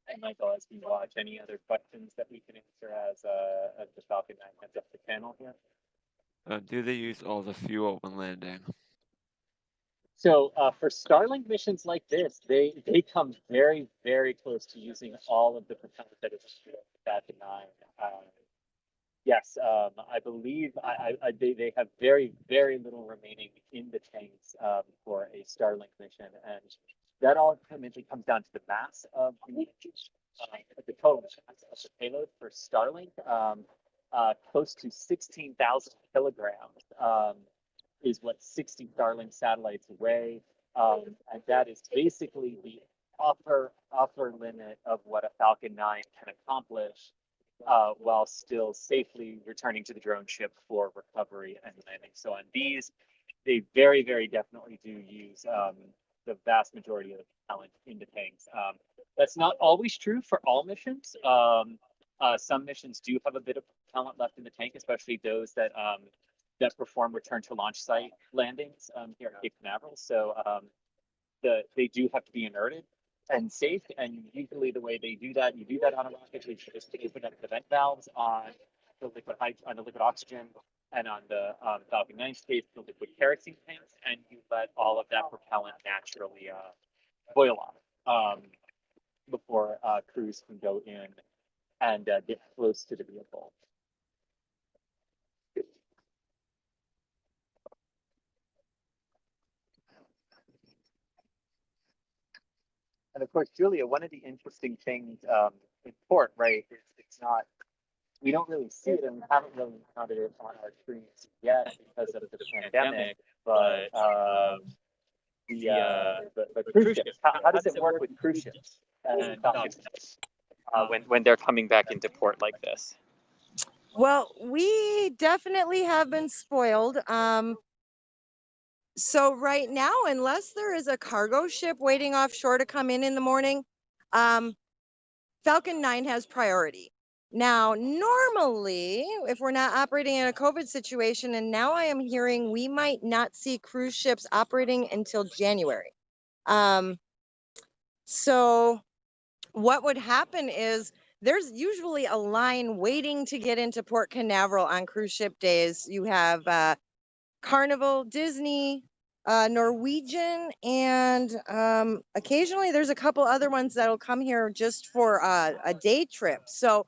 Hey, Michael, as we watch, any other questions that we can answer as the Falcon 9 heads up the channel here? Do they use all the fuel when landing? So for Starlink missions like this, they come very, very close to using all of the propellant that is in Falcon 9. Yes, I believe they have very, very little remaining in the tanks for a Starlink mission, and that ultimately comes down to the mass of the total mass of the payload for Starlink. Close to 16,000 kilograms is what 60 Starlink satellites weigh. and that is basically the upper limit of what a Falcon 9 can accomplish, while still safely returning to the drone ship for recovery and landing. So on these, they very, very definitely do use the vast majority of the propellant in the tanks. That's not always true for all missions. Some missions do have a bit of propellant left in the tank, especially those that that perform return to launch site landings here at Cape Canaveral. So they do have to be inerted and safe. And usually the way they do that, you do that on a rocket, you just open up the vent valves on the liquid oxygen, and on the Falcon 9 case, the liquid kerosene tanks, and you let all of that propellant naturally boil off before crews can go in and get close to the vehicle. And of course, Julia, one of the interesting things in port, right, is it's not, we don't really see it, and we haven't really encountered it on our screens yet because of the pandemic, but the cruise ships, how does it work with cruise ships and when they're coming back into port like this? Well, we definitely have been spoiled. So right now, unless there is a cargo ship waiting offshore to come in the morning, Falcon 9 has priority. Now, normally, if we're not operating in a COVID situation, and now I am hearing we might not see cruise ships operating until January. So what would happen is there's usually a line waiting to get into Port Canaveral on cruise ship days. You have Carnival, Disney, Norwegian, and occasionally there's a couple other ones that'll come here just for a day trip. So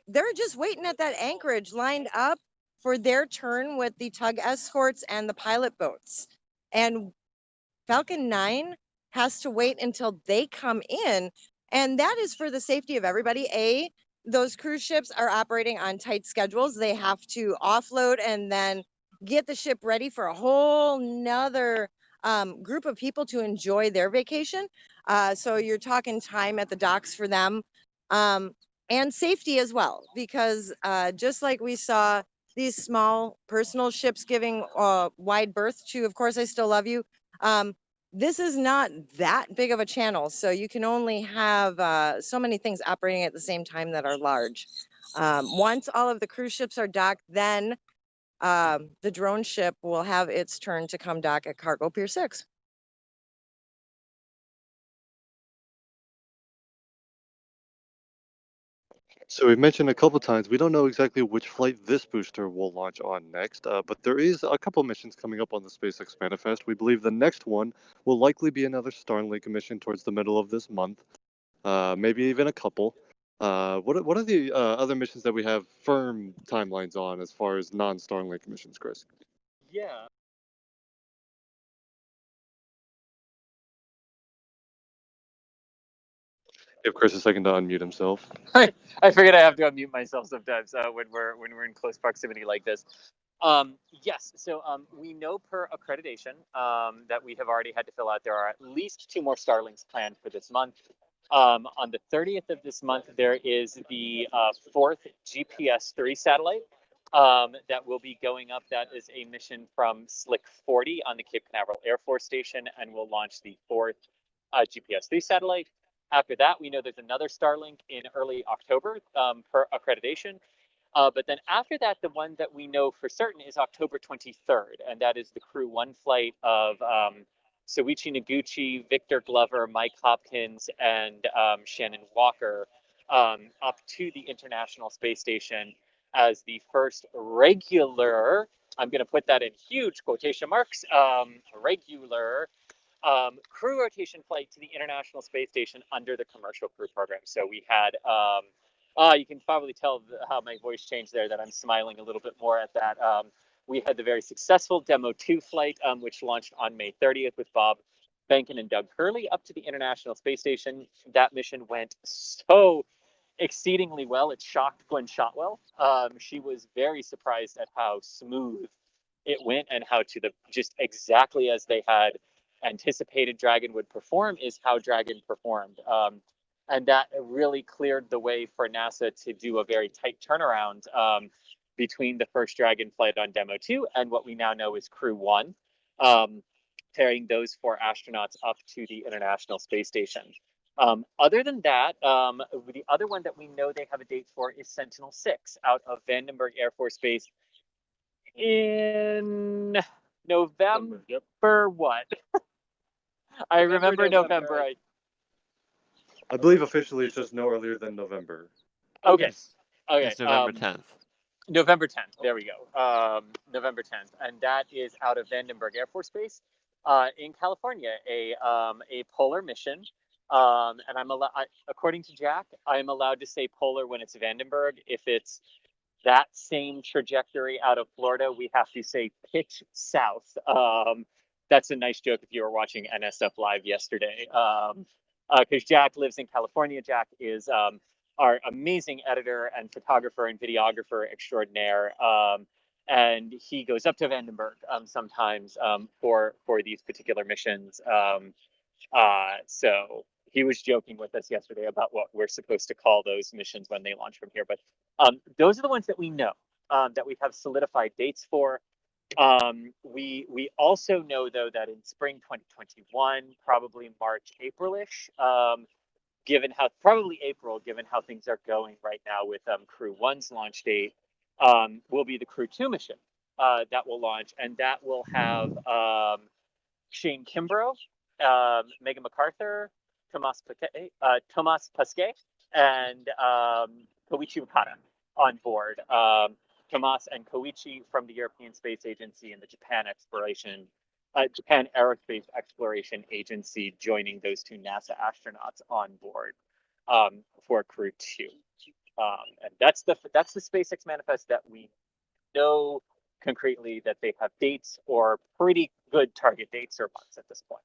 they're just waiting at that anchorage, lined up for their turn with the tug escorts and the pilot boats. And Falcon 9 has to wait until they come in, and that is for the safety of everybody. Those cruise ships are operating on tight schedules. They have to offload and then get the ship ready for a whole nother group of people to enjoy their vacation. So you're talking time at the docks for them, and safety as well, because just like we saw these small personal ships giving wide berth to, of course, I Still Love You. This is not that big of a channel, so you can only have so many things operating at the same time that are large. Once all of the cruise ships are docked, then the drone ship will have its turn to come dock at Cargo Pier 6. So we've mentioned a couple times, we don't know exactly which flight this booster will launch on next, but there is a couple missions coming up on the SpaceX Manifest. We believe the next one will likely be another Starlink mission towards the middle of this month, maybe even a couple. What are the other missions that we have firm timelines on as far as non-Starlink missions, Chris? Yeah. Give Chris a second to unmute himself. I figured I have to unmute myself sometimes when we're in close proximity like this. Yes, so we know per accreditation that we have already had to fill out. There are at least 2 more Starlinks planned for this month. On the 30th of this month, there is the 4th GPS 3 satellite that will be going up. That is a mission from Slick 40 on the Cape Canaveral Air Force Station, and will launch the 4th GPS 3 satellite. After that, we know there's another Starlink in early October per accreditation. But then after that, the one that we know for certain is October 23rd, and that is the Crew 1 flight of Soichi Noguchi, Victor Glover, Mike Hopkins, and Shannon Walker up to the International Space Station as the first regular, I'm going to put that in huge quotation marks, regular crew rotation flight to the International Space Station under the Commercial Crew Program. So we had, you can probably tell how my voice changed there, that I'm smiling a little bit more at that. We had the very successful Demo 2 flight, which launched on May 30th with Bob Bankin and Doug Hurley up to the International Space Station. That mission went so exceedingly well. It shocked Gwen Shotwell. She was very surprised at how smooth it went, and how to the just exactly as they had anticipated Dragon would perform is how Dragon performed. And that really cleared the way for NASA to do a very tight turnaround between the first Dragon flight on Demo 2 and what we now know is Crew 1, carrying those 4 astronauts up to the International Space Station. Other than that, the other one that we know they have a date for is Sentinel-6 out of Vandenberg Air Force Base in November. Yep. What? I remember November. I believe officially it's just no earlier than November. Okay. It's, Okay. it's November 10th. November 10th. There we go. November 10th, and that is out of Vandenberg Air Force Base, in California. A polar mission. And according to Jack, I am allowed to say polar when it's Vandenberg. If it's that same trajectory out of Florida, we have to say pitch south. That's a nice joke if you were watching NSF Live yesterday. Because Jack lives in California. Jack is our amazing editor and photographer and videographer extraordinaire. And he goes up to Vandenberg sometimes for these particular missions. So he was joking with us yesterday about what we're supposed to call those missions when they launch from here. But those are the ones that we know, that we have solidified dates for. We also know, though, that in spring 2021, probably March, April-ish, given how things are going right now with Crew 1's launch date, will be the Crew 2 mission that will launch, and that will have Shane Kimbrough, Megan MacArthur, Thomas Pasquet, and Koichi Wakata on board. Tomas and Koichi from the European Space Agency and the Japan Aerospace Exploration Agency joining those 2 NASA astronauts on board for Crew 2. And that's the SpaceX manifest that we know concretely that they have dates, or pretty good target dates or months at this point.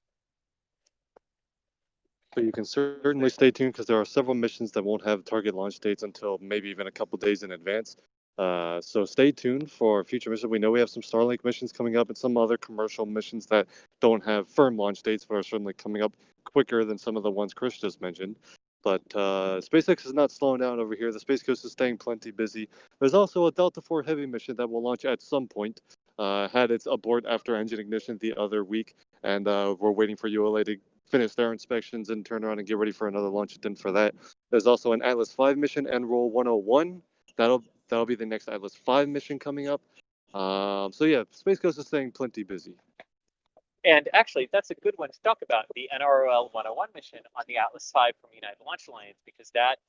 So you can certainly stay tuned because there are several missions that won't have target launch dates until maybe even a couple days in advance. So stay tuned for future missions. We know we have some Starlink missions coming up and some other commercial missions that don't have firm launch dates, but are certainly coming up quicker than some of the ones Chris just mentioned. But SpaceX is not slowing down over here. The Space Coast is staying plenty busy. There's also a Delta IV Heavy mission that will launch at some point. Had its abort after engine ignition the other week, and we're waiting for ULA to finish their inspections and turn around and get ready for another launch attempt for that. There's also an Atlas V mission and Roll 101. That'll be the next Atlas V mission coming up. So yeah, Space Coast is staying plenty busy. And actually, that's a good one to talk about, the NROL 101 mission on the Atlas V from United Launch Alliance, because that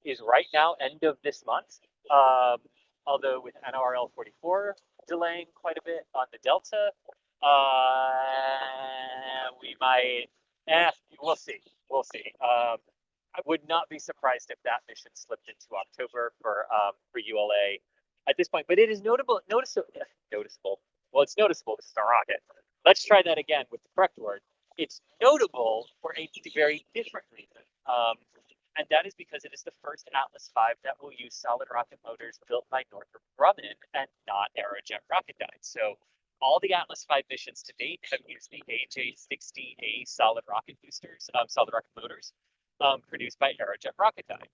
is right now end of this month. Although with NRL 44 delaying quite a bit on the Delta, we might, we'll see. I would not be surprised if that mission slipped into October for ULA at this point. But it is noticeable. Well, it's noticeable. This is a rocket. Let's try that again with the correct word. It's notable for a very different reason. And that is because it is the first Atlas V that will use solid rocket motors built by Northrop Grumman and not Aerojet Rocketdyne. So all the Atlas V missions to date have used the AJ60A solid rocket boosters, solid rocket motors, produced by Aerojet Rocketdyne.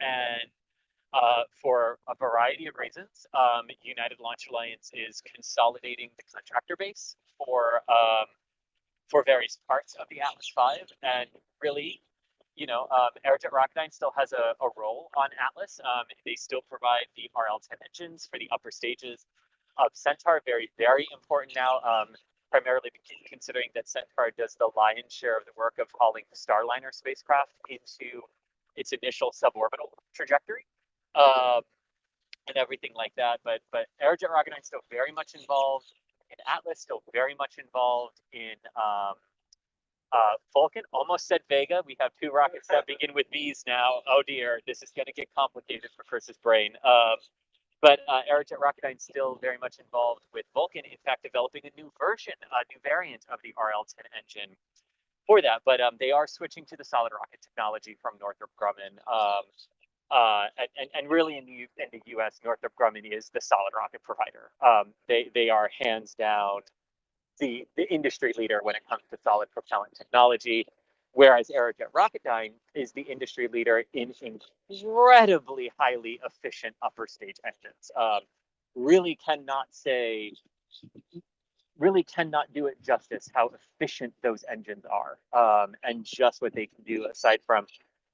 And for a variety of reasons, United Launch Alliance is consolidating the contractor base for various parts of the Atlas V, and really, Aerojet Rocketdyne still has a role on Atlas. They still provide the RL-10 engines for the upper stages of Centaur. Very, very important now, primarily considering that Centaur does the lion's share of the work of hauling the Starliner spacecraft into its initial suborbital trajectory, and everything like that. But Aerojet Rocketdyne still very much involved in Atlas, still very much involved in Vulcan. Almost said Vega. We have 2 rockets that begin with V's now. Oh dear, this is going to get complicated for Chris's brain. But Aerojet Rocketdyne still very much involved with Vulcan, in fact, developing a new variant of the RL-10 engine for that. But they are switching to the solid rocket technology from Northrop Grumman. And really in the U.S., Northrop Grumman is the solid rocket provider. They are hands down the industry leader when it comes to solid propellant technology, whereas Aerojet Rocketdyne is the industry leader in incredibly highly efficient upper stage engines. Really cannot do it justice how efficient those engines are, and just what they can do. Aside from,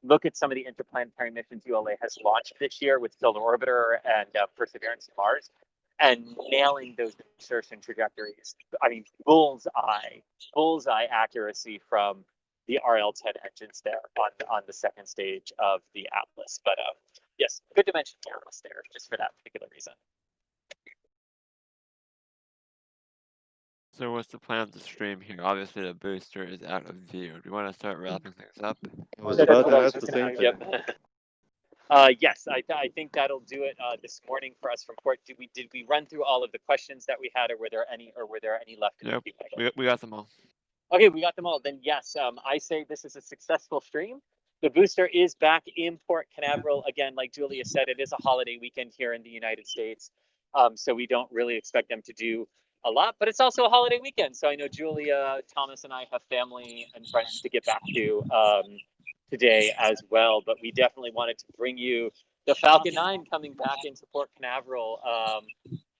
look at some of the interplanetary missions ULA has launched this year with Solar Orbiter and Perseverance to Mars, and nailing those insertion trajectories. I mean, bullseye accuracy from the RL-10 engines there on the second stage of the Atlas. But yes, good to mention Atlas there, just for that particular reason. So what's the plan of the stream here? Obviously the booster is out of view. Do you want to start wrapping things up? I was about to ask the same thing. Yep. Yes, I think that'll do it this morning for us from Port. Did we run through all of the questions that we had, or were there any left? Yep, we got them all. Okay, we got them all. Then yes, I say this is a successful stream. The booster is back in Port Canaveral again. Like Julia said, it is a holiday weekend here in the United States, so we don't really expect them to do a lot. But it's also a holiday weekend, so I know Julia, Thomas, and I have family and friends to get back to today as well. But we definitely wanted to bring you the Falcon 9 coming back into Port Canaveral,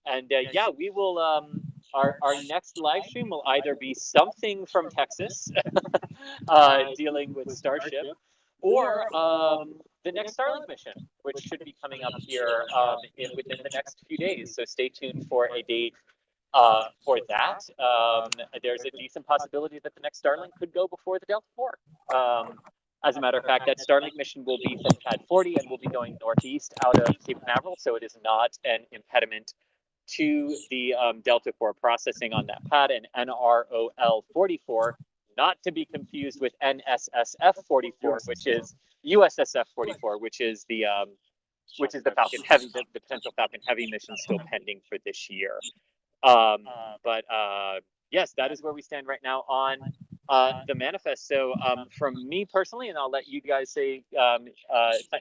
and yeah, we will. Our next live stream will either be something from Texas, dealing with Starship, or the next Starlink mission, which should be coming up here within the next few days. So stay tuned for a date for that. There's a decent possibility that the next Starlink could go before the Delta IV. As a matter of fact, that Starlink mission will be from Pad 40 and will be going northeast out of Cape Canaveral, so it is not an impediment to the Delta IV processing on that pad. And NROL 44, not to be confused with NSSF 44, which is USSF 44, which is the Falcon Heavy, the potential Falcon Heavy mission still pending for this year. But yes, that is where we stand right now on the manifest. So from me personally, and I'll let you guys say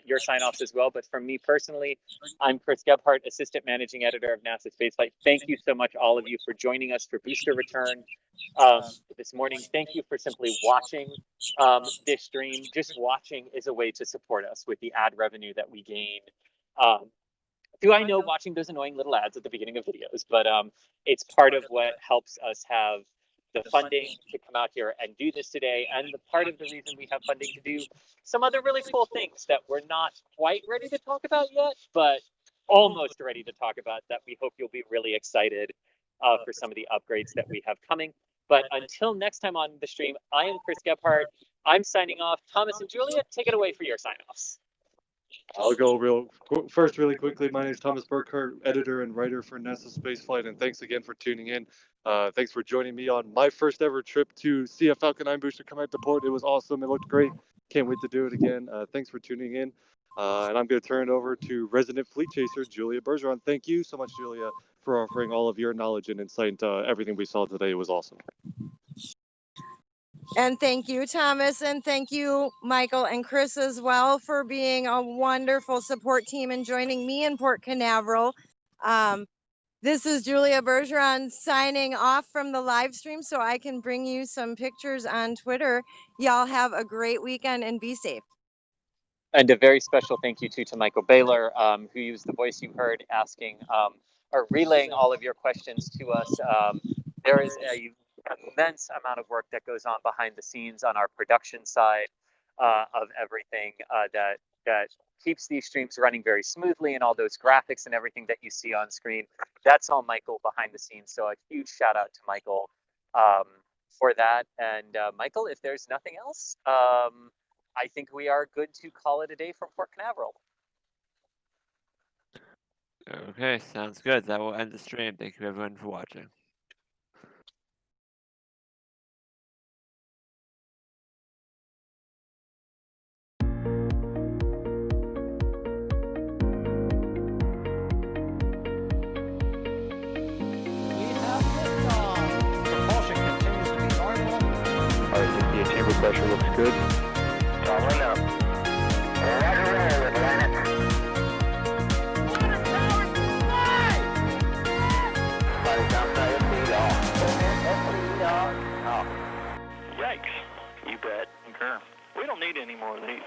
your sign-offs as well, but from me personally, I'm Chris Gebhardt, Assistant Managing Editor of NASA Spaceflight. Thank you so much, all of you, for joining us for Booster Return this morning. Thank you for simply watching this stream. Just watching is a way to support us with the ad revenue that we gain. I know watching those annoying little ads at the beginning of videos, but it's part of what helps us have the funding to come out here and do this today, and the part of the reason we have funding to do some other really cool things that we're not quite ready to talk about yet, but almost ready to talk about, that we hope you'll be really excited for some of the upgrades that we have coming. But until next time on the stream, I am Chris Gebhardt. I'm signing off. Thomas and Julia, take it away for your sign-offs. I'll go really quickly. My name is Thomas Burkhart, editor and writer for NASA Spaceflight, and thanks again for tuning in. Thanks for joining me on my first ever trip to see a Falcon 9 booster come out to port. It was awesome. It looked great. Can't wait to do it again. Thanks for tuning in. And I'm going to turn it over to resident fleet chaser, Julia Bergeron. Thank you so much, Julia, for offering all of your knowledge and insight into everything we saw today. It was awesome. And thank you, Thomas, and thank you, Michael and Chris, as well, for being a wonderful support team and joining me in Port Canaveral. This is Julia Bergeron signing off from the live stream so I can bring you some pictures on Twitter. Y'all have a great weekend and be safe. And a very special thank you to Michael Baylor, who used the voice you heard asking or relaying all of your questions to us. There is a immense amount of work that goes on behind the scenes on our production side of everything that keeps these streams running very smoothly, and all those graphics and everything that you see on screen. That's all Michael behind the scenes. So a huge shout out to Michael for that. And Michael, if there's nothing else, I think we are good to call it a day from Port Canaveral. Okay, sounds good. That will end the stream. Thank you everyone for watching. Chamber pressure looks good. Following up. Roger, roll with planet. By the downside of speed off. bet. Concur. We don't need any more of these.